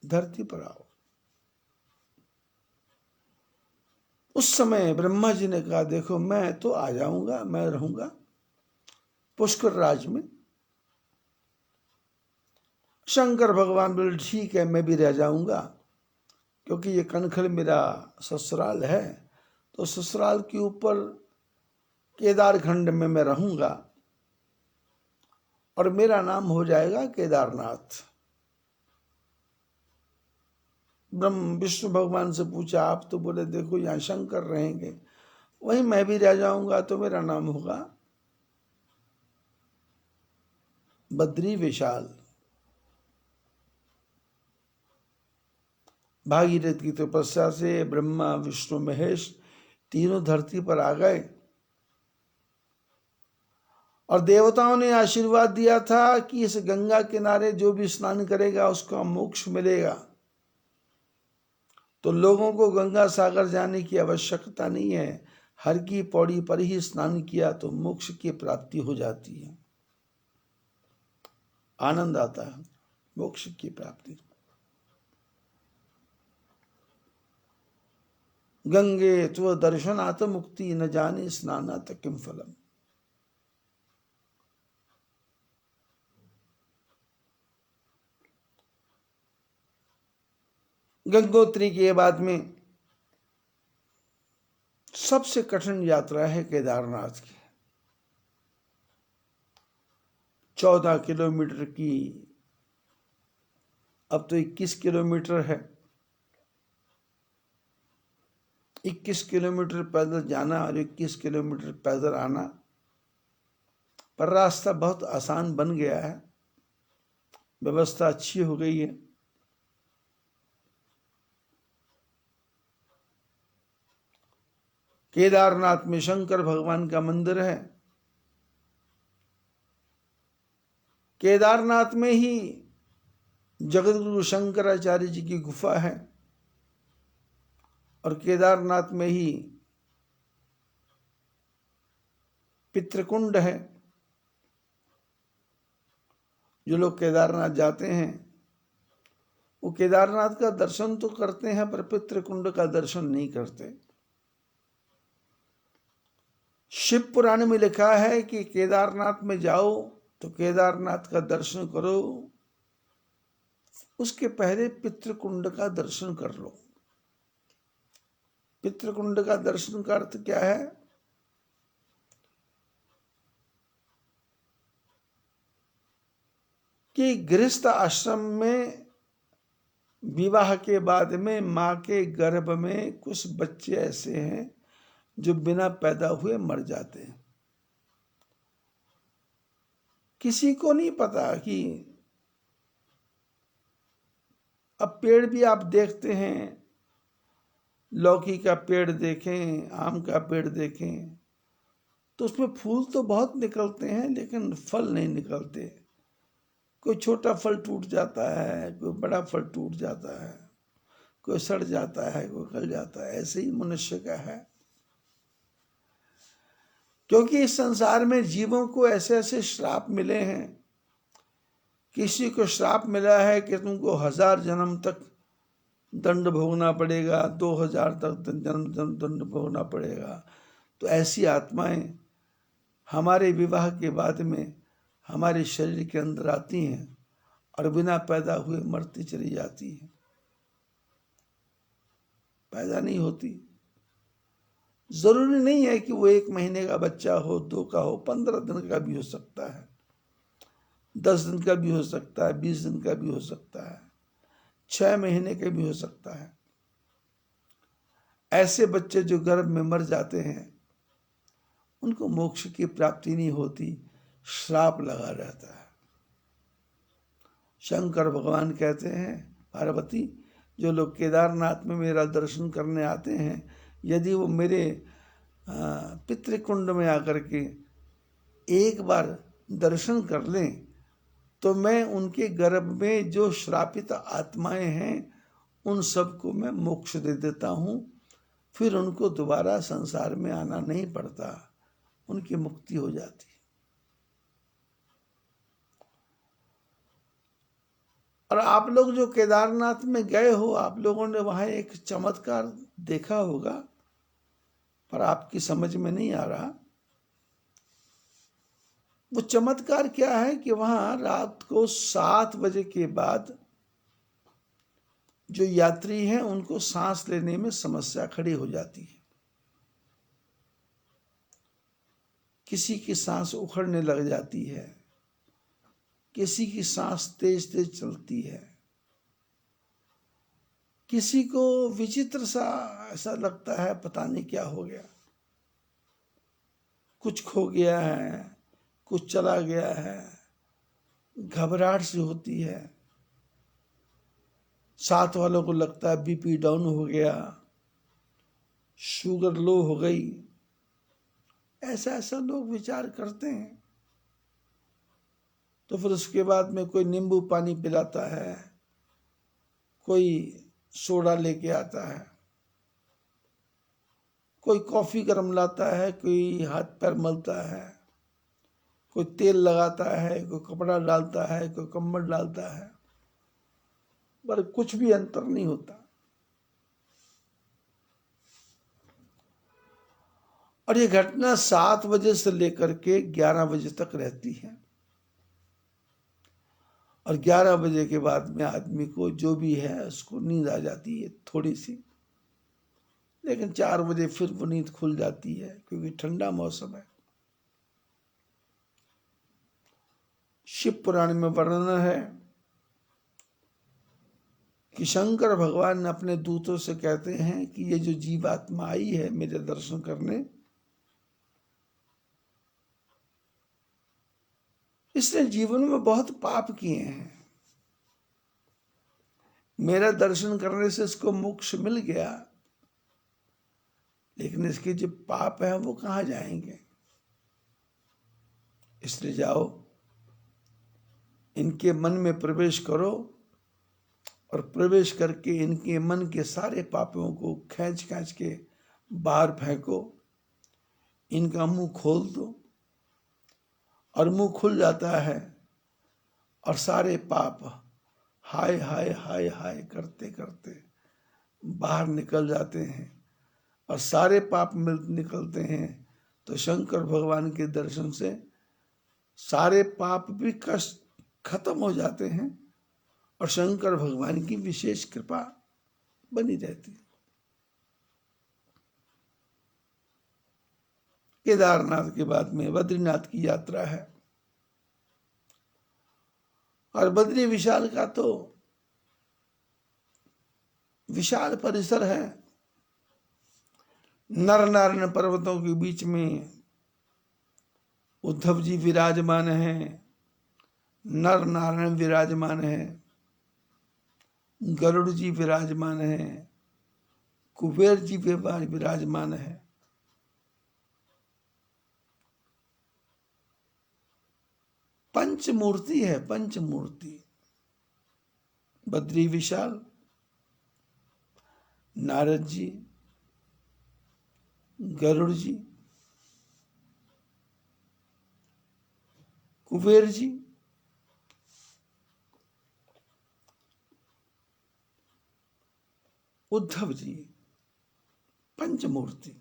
धरती पर आओ। उस समय ब्रह्मा जी ने कहा देखो, मैं तो आ जाऊंगा, मैं रहूंगा पुष्कर राज में, शंकर भगवान बोले ठीक है, मैं भी रह जाऊंगा, क्योंकि ये कनखल मेरा ससुराल है, तो ससुराल के ऊपर केदार खंड में मैं रहूंगा और मेरा नाम हो जाएगा केदारनाथ। ब्रह्म विष्णु भगवान से पूछा, आप तो बोले देखो यहाँ शंकर रहेंगे, वहीं मैं भी रह जाऊंगा तो मेरा नाम होगा बद्री विशाल। भागीरथ की तपस्या से ब्रह्मा विष्णु महेश तीनों धरती पर आ गए और देवताओं ने आशीर्वाद दिया था कि इस गंगा किनारे जो भी स्नान करेगा उसको मोक्ष मिलेगा। तो लोगों को गंगा सागर जाने की आवश्यकता नहीं है, हर की पौड़ी पर ही स्नान किया तो मोक्ष की प्राप्ति हो जाती है, आनंद आता है मोक्ष की प्राप्ति। गंगे त्व दर्शनात् मुक्ति न जाने स्नानात् किम फलम। गंगोत्री के बाद में सबसे कठिन यात्रा है केदारनाथ की। 14 किलोमीटर की, अब तो 21 किलोमीटर है। 21 किलोमीटर पैदल जाना और 21 किलोमीटर पैदल आना, पर रास्ता बहुत आसान बन गया है, व्यवस्था अच्छी हो गई है। केदारनाथ में शंकर भगवान का मंदिर है। केदारनाथ में ही जगतगुरु शंकराचार्य जी की गुफा है और केदारनाथ में ही पितृकुंड है। जो लोग केदारनाथ जाते हैं वो केदारनाथ का दर्शन तो करते हैं पर पितृकुंड का दर्शन नहीं करते। शिव पुराण में लिखा है कि केदारनाथ में जाओ तो केदारनाथ का दर्शन करो, उसके पहले पितृकुंड का दर्शन कर लो। पितृकुंड का दर्शन का अर्थ क्या है? कि गृहस्थ आश्रम में विवाह के बाद में मां के गर्भ में कुछ बच्चे ऐसे हैं जो बिना पैदा हुए मर जाते हैं। किसी को नहीं पता कि अब पेड़ भी आप देखते हैं, लौकी का पेड़ देखें, आम का पेड़ देखें, तो उसमें फूल तो बहुत निकलते हैं लेकिन फल नहीं निकलते। कोई छोटा फल टूट जाता है, कोई बड़ा फल टूट जाता है, कोई सड़ जाता है, कोई गल जाता है। ऐसे ही मनुष्य का है, क्योंकि इस संसार में जीवों को ऐसे ऐसे श्राप मिले हैं। किसी को श्राप मिला है कि तुमको 1000 जन्म तक दंड भोगना पड़ेगा, 2000 तक जन्म दंड भोगना पड़ेगा। तो ऐसी आत्माएं हमारे विवाह के बाद में हमारे शरीर के अंदर आती हैं और बिना पैदा हुए मरती चली जाती हैं, पैदा नहीं होती। जरूरी नहीं है कि वो 1 महीने का बच्चा हो, 2 का हो, 15 दिन का भी हो सकता है, 10 दिन का भी हो सकता है, 20 दिन का भी हो सकता है, 6 महीने का भी हो सकता है। ऐसे बच्चे जो गर्भ में मर जाते हैं उनको मोक्ष की प्राप्ति नहीं होती, श्राप लगा रहता है। शंकर भगवान कहते हैं, पार्वती जो लोग केदारनाथ में मेरा दर्शन करने आते हैं, यदि वो मेरे पितृकुंड में आकर के एक बार दर्शन कर लें तो मैं उनके गर्भ में जो श्रापित आत्माएं हैं उन सबको मैं मोक्ष दे देता हूँ, फिर उनको दोबारा संसार में आना नहीं पड़ता, उनकी मुक्ति हो जाती। और आप लोग जो केदारनाथ में गए हो, आप लोगों ने वहां एक चमत्कार देखा होगा पर आपकी समझ में नहीं आ रहा। वो चमत्कार क्या है कि वहां रात को 7 बजे के बाद जो यात्री हैं उनको सांस लेने में समस्या खड़ी हो जाती है। किसी की सांस उखड़ने लग जाती है, किसी की सांस तेज तेज चलती है, किसी को विचित्र सा ऐसा लगता है पता नहीं क्या हो गया, कुछ खो गया है, कुछ चला गया है, घबराहट सी होती है। साथ वालों को लगता है बीपी डाउन हो गया, शुगर लो हो गई। ऐसा ऐसा लोग विचार करते हैं। तो फिर उसके बाद में कोई नींबू पानी पिलाता है, कोई सोडा लेके आता है, कोई कॉफी गर्म लाता है, कोई हाथ पैर मलता है, कोई तेल लगाता है, कोई कपड़ा डालता है, कोई कंबल डालता है, पर कुछ भी अंतर नहीं होता। और ये घटना 7 बजे से लेकर के 11 बजे तक रहती है। और 11 बजे के बाद में आदमी को जो भी है उसको नींद आ जाती है थोड़ी सी, लेकिन 4 बजे फिर वो नींद खुल जाती है क्योंकि ठंडा मौसम है। शिव पुराण में वर्णन है कि शंकर भगवान अपने दूतों से कहते हैं कि ये जो जीवात्मा आई है मेरे दर्शन करने, इसने जीवन में बहुत पाप किए हैं। मेरा दर्शन करने से इसको मोक्ष मिल गया, लेकिन इसके जो पाप है वो कहाँ जाएंगे। इसलिए जाओ, इनके मन में प्रवेश करो और प्रवेश करके इनके मन के सारे पापों को खींच खींच के बाहर फेंको, इनका मुंह खोल दो। और मुंह खुल जाता है और सारे पाप हाय हाय हाय हाय करते करते बाहर निकल जाते हैं। और सारे पाप निकलते हैं तो शंकर भगवान के दर्शन से सारे पाप भी कष्ट खत्म हो जाते हैं और शंकर भगवान की विशेष कृपा बनी रहती है। केदारनाथ के बाद में बद्रीनाथ की यात्रा है। और बद्री विशाल का तो विशाल परिसर है। नर नारायण पर्वतों के बीच में उद्धव जी विराजमान हैं, नर नारायण विराजमान है, गरुड़ जी विराजमान है, कुबेर जी विराजमान है। पंचमूर्ति है, पंचमूर्ति। बद्री विशाल, नारद जी, गरुड़ जी, कुबेर जी, उद्धव जी, पंचमूर्ति।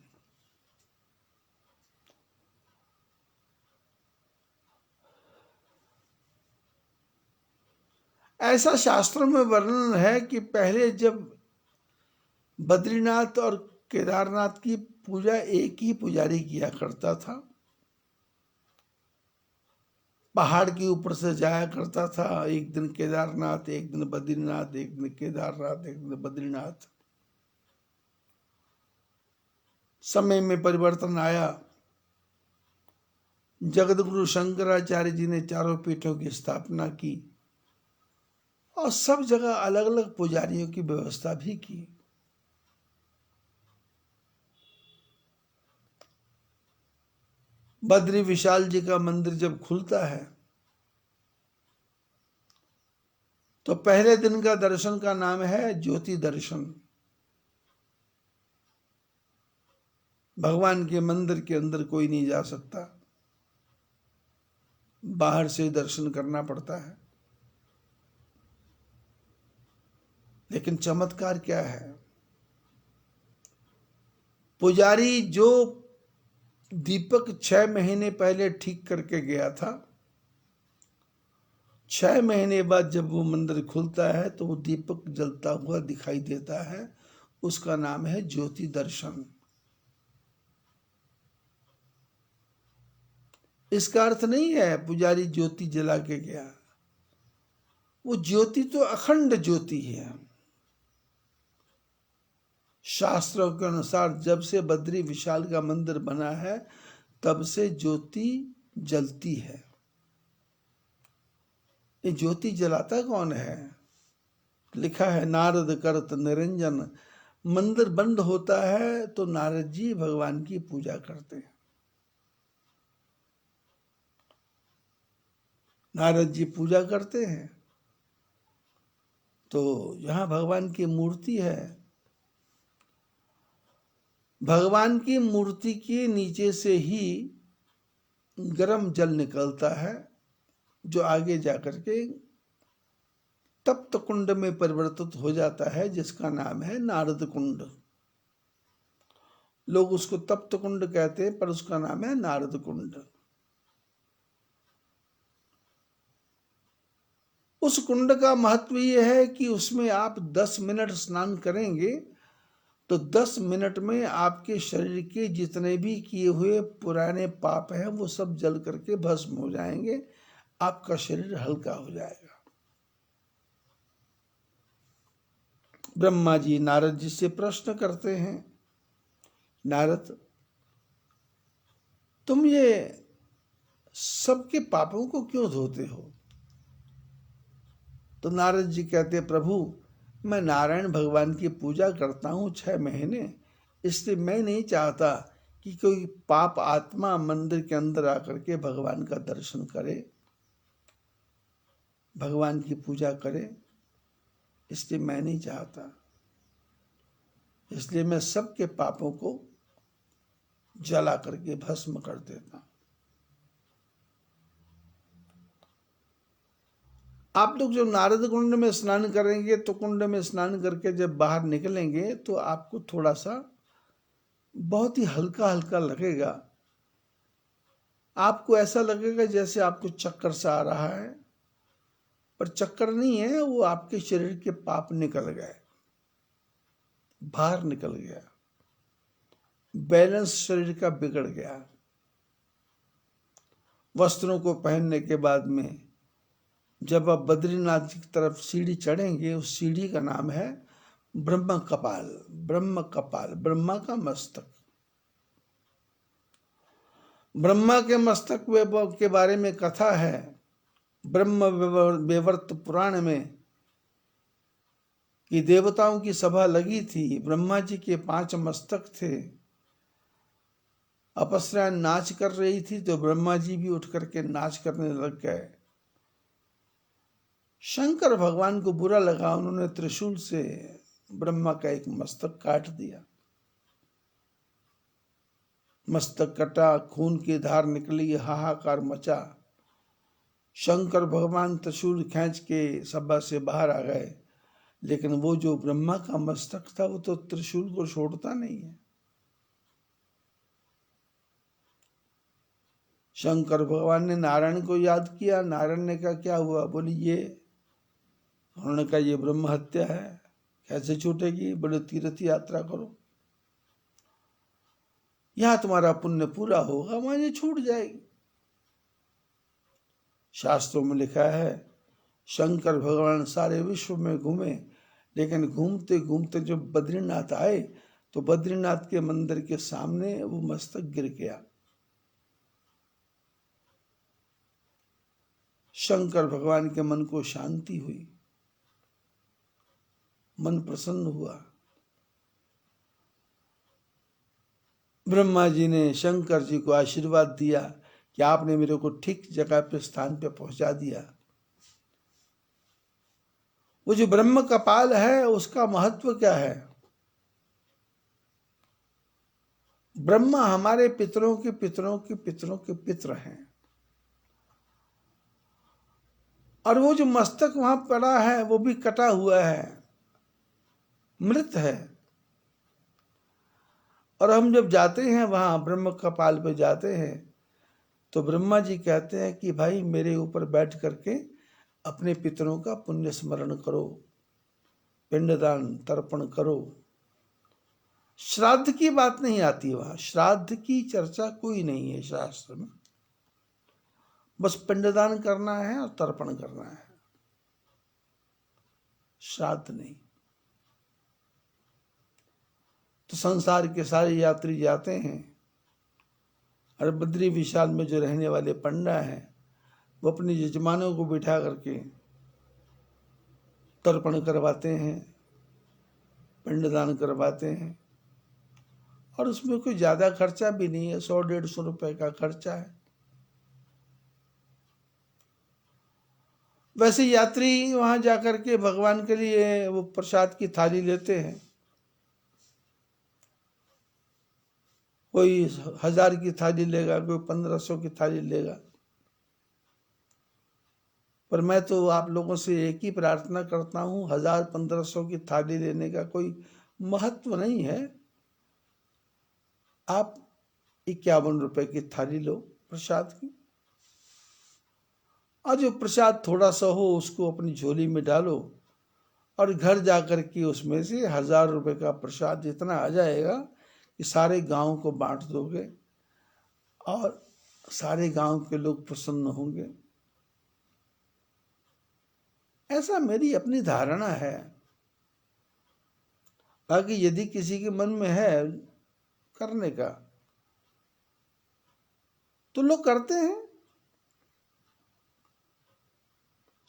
ऐसा शास्त्रों में वर्णन है कि पहले जब बद्रीनाथ और केदारनाथ की पूजा एक ही पुजारी किया करता था, पहाड़ के ऊपर से जाया करता था, एक दिन केदारनाथ, एक दिन बद्रीनाथ, एक दिन केदारनाथ, एक दिन बद्रीनाथ। समय में परिवर्तन आया, जगतगुरु शंकराचार्य जी ने चारों पीठों की स्थापना की और सब जगह अलग अलग पुजारियों की व्यवस्था भी की। बद्री विशाल जी का मंदिर जब खुलता है तो पहले दिन का दर्शन का नाम है ज्योति दर्शन। भगवान के मंदिर के अंदर कोई नहीं जा सकता, बाहर से दर्शन करना पड़ता है। लेकिन चमत्कार क्या है, पुजारी जो दीपक 6 महीने पहले ठीक करके गया था। 6 महीने बाद जब वो मंदिर खुलता है तो वो दीपक जलता हुआ दिखाई देता है। उसका नाम है ज्योति दर्शन। इसका अर्थ नहीं है पुजारी ज्योति जला के गया। वो ज्योति तो अखंड ज्योति है। शास्त्रों के अनुसार जब से बद्री विशाल का मंदिर बना है तब से ज्योति जलती है। ये ज्योति जलाता कौन है? लिखा है नारद करत निरंजन। मंदिर बंद होता है तो नारद जी भगवान की पूजा करते हैं। नारद जी पूजा करते हैं तो यहां भगवान की मूर्ति है। भगवान की मूर्ति के नीचे से ही गर्म जल निकलता है जो आगे जाकर के तप्त कुंड में परिवर्तित हो जाता है, जिसका नाम है नारद कुंड। लोग उसको तप्त कुंड कहते हैं पर उसका नाम है नारद कुंड। उस कुंड का महत्व यह है कि उसमें आप 10 मिनट स्नान करेंगे तो 10 मिनट में आपके शरीर के जितने भी किए हुए पुराने पाप हैं वो सब जल करके भस्म हो जाएंगे। आपका शरीर हल्का हो जाएगा। ब्रह्मा जी नारद जी से प्रश्न करते हैं, नारद तुम ये सबके पापों को क्यों धोते हो? तो नारद जी कहते, प्रभु मैं नारायण भगवान की पूजा करता हूँ 6 महीने, इसलिए मैं नहीं चाहता कि कोई पाप आत्मा मंदिर के अंदर आकर के भगवान का दर्शन करे, भगवान की पूजा करे। इसलिए मैं नहीं चाहता, इसलिए मैं सबके पापों को जला करके भस्म कर देता हूं। आप लोग जब नारद कुंड में स्नान करेंगे तो कुंड में स्नान करके जब बाहर निकलेंगे तो आपको थोड़ा सा बहुत ही हल्का हल्का लगेगा। आपको ऐसा लगेगा जैसे आपको चक्कर सा आ रहा है, पर चक्कर नहीं है, वो आपके शरीर के पाप निकल गए, बाहर निकल गया, बैलेंस शरीर का बिगड़ गया। वस्त्रों को पहनने के बाद में जब आप बद्रीनाथ की तरफ सीढ़ी चढ़ेंगे, उस सीढ़ी का नाम है ब्रह्म कपाल। ब्रह्म कपाल, ब्रह्मा का मस्तक। ब्रह्मा के मस्तक के बारे में कथा है ब्रह्म वैवर्त पुराण में कि देवताओं की सभा लगी थी, ब्रह्मा जी के 5 मस्तक थे। अप्सरा नाच कर रही थी तो ब्रह्मा जी भी उठ करके नाच करने लग गए। शंकर भगवान को बुरा लगा, उन्होंने त्रिशूल से ब्रह्मा का एक मस्तक काट दिया। मस्तक कटा, खून की धार निकली, हाहाकार मचा। शंकर भगवान त्रिशूल खींच के सभा से बाहर आ गए, लेकिन वो जो ब्रह्मा का मस्तक था वो तो त्रिशूल को छोड़ता नहीं है। शंकर भगवान ने नारायण को याद किया। नारायण ने कहा क्या हुआ? बोली ये। उन्होंने कहा ये ब्रह्म हत्या है, कैसे छूटेगी? बोले तीर्थ यात्रा करो, यहां तुम्हारा पुण्य पूरा होगा, वहां ये छूट जाएगी। शास्त्रों में लिखा है शंकर भगवान सारे विश्व में घूमे, लेकिन घूमते घूमते जब बद्रीनाथ आए तो बद्रीनाथ के मंदिर के सामने वो मस्तक गिर गया। शंकर भगवान के मन को शांति हुई, मन प्रसन्न हुआ। ब्रह्मा जी ने शंकर जी को आशीर्वाद दिया कि आपने मेरे को ठीक जगह पे स्थान पे पहुंचा दिया। वो जो ब्रह्म कपाल है उसका महत्व क्या है? ब्रह्मा हमारे पितरों के पितरों के पितरों के पितर हैं, और वो जो मस्तक वहां पड़ा है वो भी कटा हुआ है, मृत है। और हम जब जाते हैं वहाँ ब्रह्म कपाल पे जाते हैं तो ब्रह्मा जी कहते हैं कि भाई मेरे ऊपर बैठ करके अपने पितरों का पुण्य स्मरण करो, पिंडदान तर्पण करो। श्राद्ध की बात नहीं आती वहां, श्राद्ध की चर्चा कोई नहीं है शास्त्र में, बस पिंडदान करना है और तर्पण करना है, श्राद्ध नहीं। तो संसार के सारे यात्री जाते हैं और बद्री विशाल में जो रहने वाले पंडा हैं वो अपने यजमानों को बिठा करके तर्पण करवाते हैं, पिंडदान करवाते हैं, और उसमें कोई ज्यादा खर्चा भी नहीं है, 100-150 रुपए का खर्चा है। वैसे यात्री वहां जाकर के भगवान के लिए वो प्रसाद की थाली लेते हैं, कोई 1000 की थाली लेगा, कोई 1500 की थाली लेगा। पर मैं तो आप लोगों से एक ही प्रार्थना करता हूं, 1000-1500 की थाली लेने का कोई महत्व नहीं है। आप 51 रुपए की थाली लो प्रसाद की, और जो प्रसाद थोड़ा सा हो उसको अपनी झोली में डालो और घर जाकर के उसमें से 1000 रुपए का प्रसाद इतना आ जाएगा कि सारे गांव को बांट दोगे और सारे गांव के लोग प्रसन्न होंगे। ऐसा मेरी अपनी धारणा है। बाकी यदि किसी के मन में है करने का तो लोग करते हैं।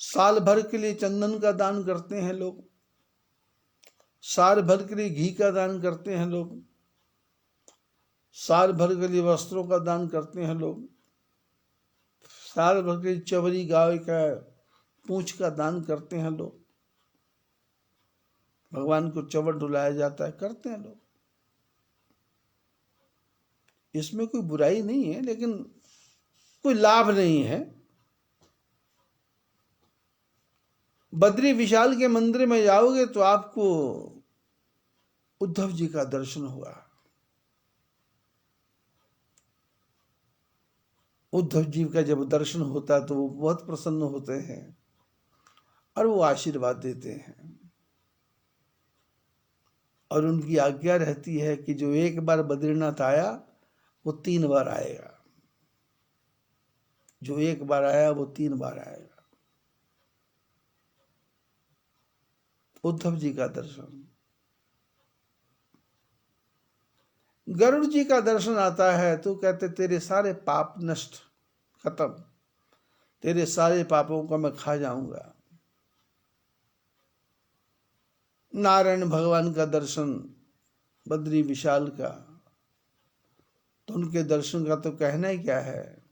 साल भर के लिए चंदन का दान करते हैं लोग, साल भर के लिए घी का दान करते हैं लोग, साल भर के लिए वस्त्रों का दान करते हैं लोग, साल भर के लिए चवरी गाय का पूंछ का दान करते हैं लोग, भगवान को चवर डुलाया जाता है, करते हैं लोग। इसमें कोई बुराई नहीं है, लेकिन कोई लाभ नहीं है। बद्री विशाल के मंदिर में जाओगे तो आपको उद्धव जी का दर्शन हुआ। उद्धव जी का जब दर्शन होता है तो वो बहुत प्रसन्न होते हैं और वो आशीर्वाद देते हैं, और उनकी आज्ञा रहती है कि जो एक बार बद्रीनाथ आया वो 3 बार आएगा, जो एक बार आया वो 3 बार आएगा। उद्धव जी का दर्शन, गरुड़ जी का दर्शन आता है तो कहते तेरे सारे पाप नष्ट, खत्म, तेरे सारे पापों को मैं खा जाऊंगा। नारायण भगवान का दर्शन बद्री विशाल का, तो उनके दर्शन का तो कहना ही क्या है।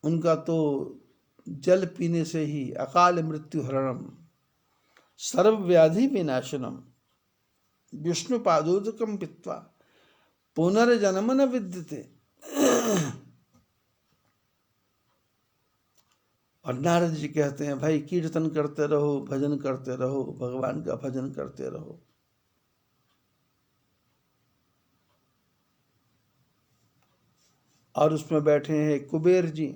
उनका तो जल पीने से ही अकाल मृत्यु हरणम सर्व व्याधि विनाशनम विष्णु पादोदकम पित्वा पुनर्जन्म न विद्यते। और नारद जी कहते हैं भाई कीर्तन करते रहो, भजन करते रहो, भगवान का भजन करते रहो। और उसमें बैठे हैं कुबेर जी।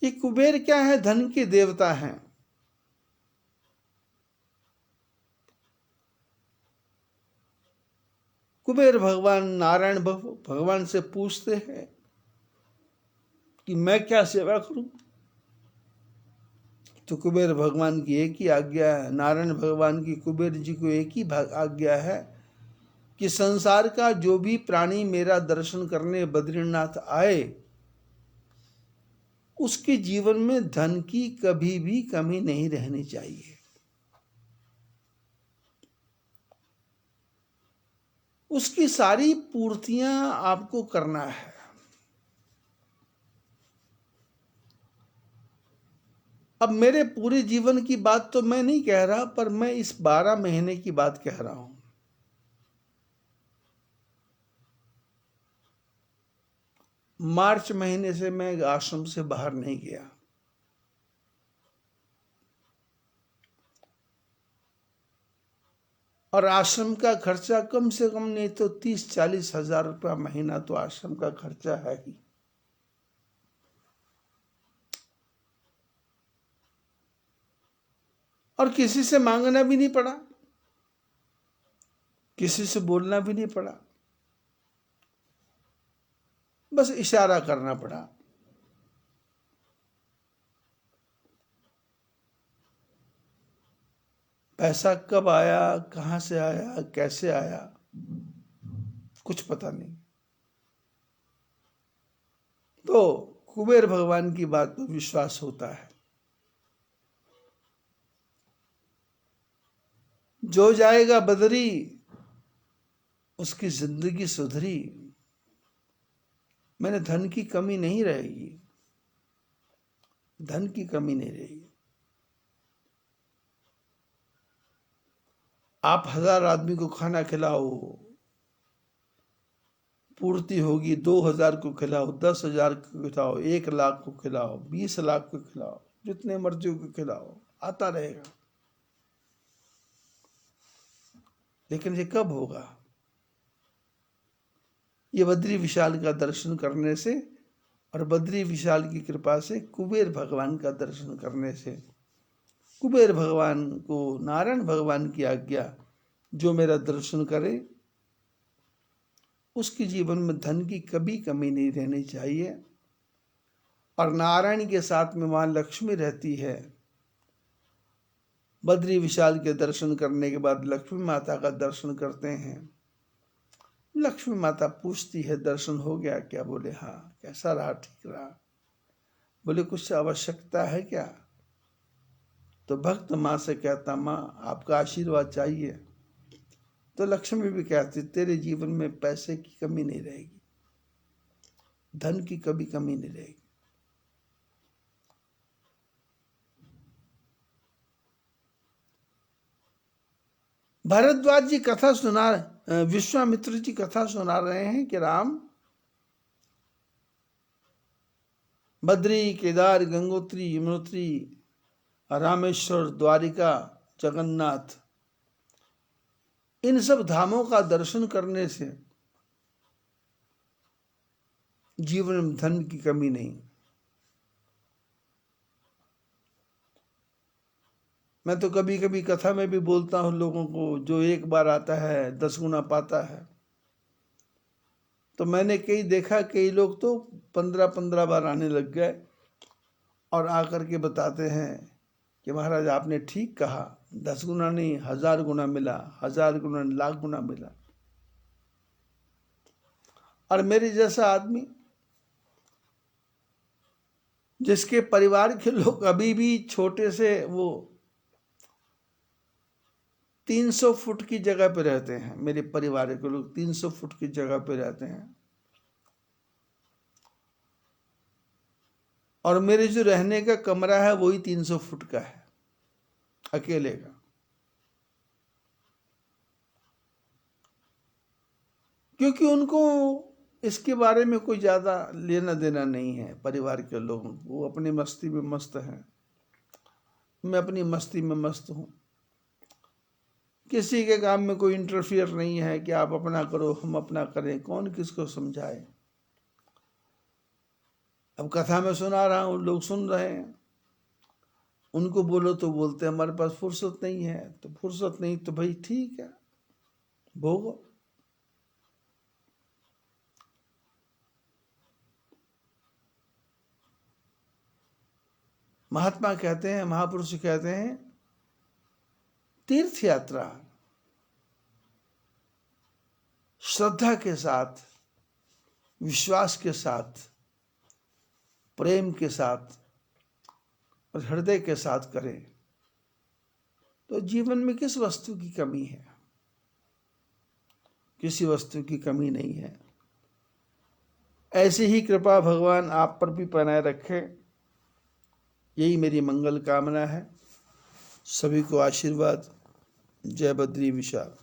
ये कुबेर क्या है? धन के देवता हैं। कुबेर भगवान नारायण भगवान से पूछते हैं कि मैं क्या सेवा करूं? तो कुबेर भगवान की एक ही आज्ञा है, नारायण भगवान की कुबेर जी को एक ही आज्ञा है कि संसार का जो भी प्राणी मेरा दर्शन करने बद्रीनाथ आए उसके जीवन में धन की कभी भी कमी नहीं रहनी चाहिए। उसकी सारी पूर्तियां आपको करना है। अब मेरे पूरे जीवन की बात तो मैं नहीं कह रहा, पर मैं इस 12 महीने की बात कह रहा हूं। मार्च महीने से मैं आश्रम से बाहर नहीं गया। और आश्रम का खर्चा कम से कम नहीं तो 30-40 हजार रुपया महीना तो आश्रम का खर्चा है ही। और किसी से मांगना भी नहीं पड़ा, किसी से बोलना भी नहीं पड़ा, बस इशारा करना पड़ा। पैसा कब आया, कहां से आया, कैसे आया, कुछ पता नहीं। तो कुबेर भगवान की बात पर विश्वास होता है। जो जाएगा बदरी उसकी जिंदगी सुधरी। मैंने धन की कमी नहीं रहेगी, धन की कमी नहीं रहेगी। आप 1000 आदमी को खाना खिलाओ, पूर्ति होगी। 2000 को खिलाओ, 10,000 को खिलाओ, 1 लाख को खिलाओ, 20 लाख को खिलाओ, जितने मर्जी को खिलाओ, आता रहेगा। लेकिन ये कब होगा? ये बद्री विशाल का दर्शन करने से और बद्री विशाल की कृपा से, कुबेर भगवान का दर्शन करने से। कुबेर भगवान को, नारायण भगवान की आज्ञा, जो मेरा दर्शन करे उसके जीवन में धन की कभी कमी नहीं रहनी चाहिए। और नारायण के साथ में मां लक्ष्मी रहती है। बद्री विशाल के दर्शन करने के बाद लक्ष्मी माता का दर्शन करते हैं। लक्ष्मी माता पूछती है, दर्शन हो गया क्या? बोले हाँ। कैसा रहा? ठीक रहा। बोले कुछ आवश्यकता है क्या? तो भक्त माँ से कहता, माँ आपका आशीर्वाद चाहिए। तो लक्ष्मी भी कहती, तेरे जीवन में पैसे की कमी नहीं रहेगी, धन की कभी कमी नहीं रहेगी। भारद्वाज जी कथा सुना, विश्वामित्र जी कथा सुना रहे हैं कि राम बद्री, केदार, गंगोत्री, यमुनोत्री, रामेश्वर, द्वारिका, जगन्नाथ, इन सब धामों का दर्शन करने से जीवन में धन की कमी नहीं। मैं तो कभी कभी कथा में भी बोलता हूं लोगों को, जो एक बार आता है 10 गुना पाता है। तो मैंने देखा कई लोग तो 15-15 बार आने लग गए और आकर के बताते हैं कि महाराज आपने ठीक कहा, 10 गुना नहीं 1000 गुना मिला, 1000 गुना, लाख गुना मिला। और मेरे जैसा आदमी जिसके परिवार के लोग अभी भी छोटे से, वो 300 फुट की जगह पे रहते हैं, मेरे परिवार के लोग 300 फुट की जगह पे रहते हैं। और मेरे जो रहने का कमरा है वही 300 फुट का है, अकेले का। क्योंकि उनको इसके बारे में कोई ज्यादा लेना देना नहीं है। परिवार के लोगों को, वो अपनी मस्ती में मस्त हैं, मैं अपनी मस्ती में मस्त हूं। किसी के काम में कोई इंटरफियर नहीं है कि आप अपना करो हम अपना करें, कौन किसको समझाए। अब कथा में सुना रहा हूं, लोग सुन रहे हैं, उनको बोलो तो बोलते हैं हमारे पास फुर्सत नहीं है। तो फुर्सत नहीं तो भाई ठीक है, भोगो। महात्मा कहते हैं, महापुरुष कहते हैं, तीर्थ यात्रा श्रद्धा के साथ, विश्वास के साथ, प्रेम के साथ और हृदय के साथ करें तो जीवन में किस वस्तु की कमी है? किसी वस्तु की कमी नहीं है। ऐसी ही कृपा भगवान आप पर भी बनाए रखे, यही मेरी मंगल कामना है। सभी को आशीर्वाद। जय बद्री विशाल।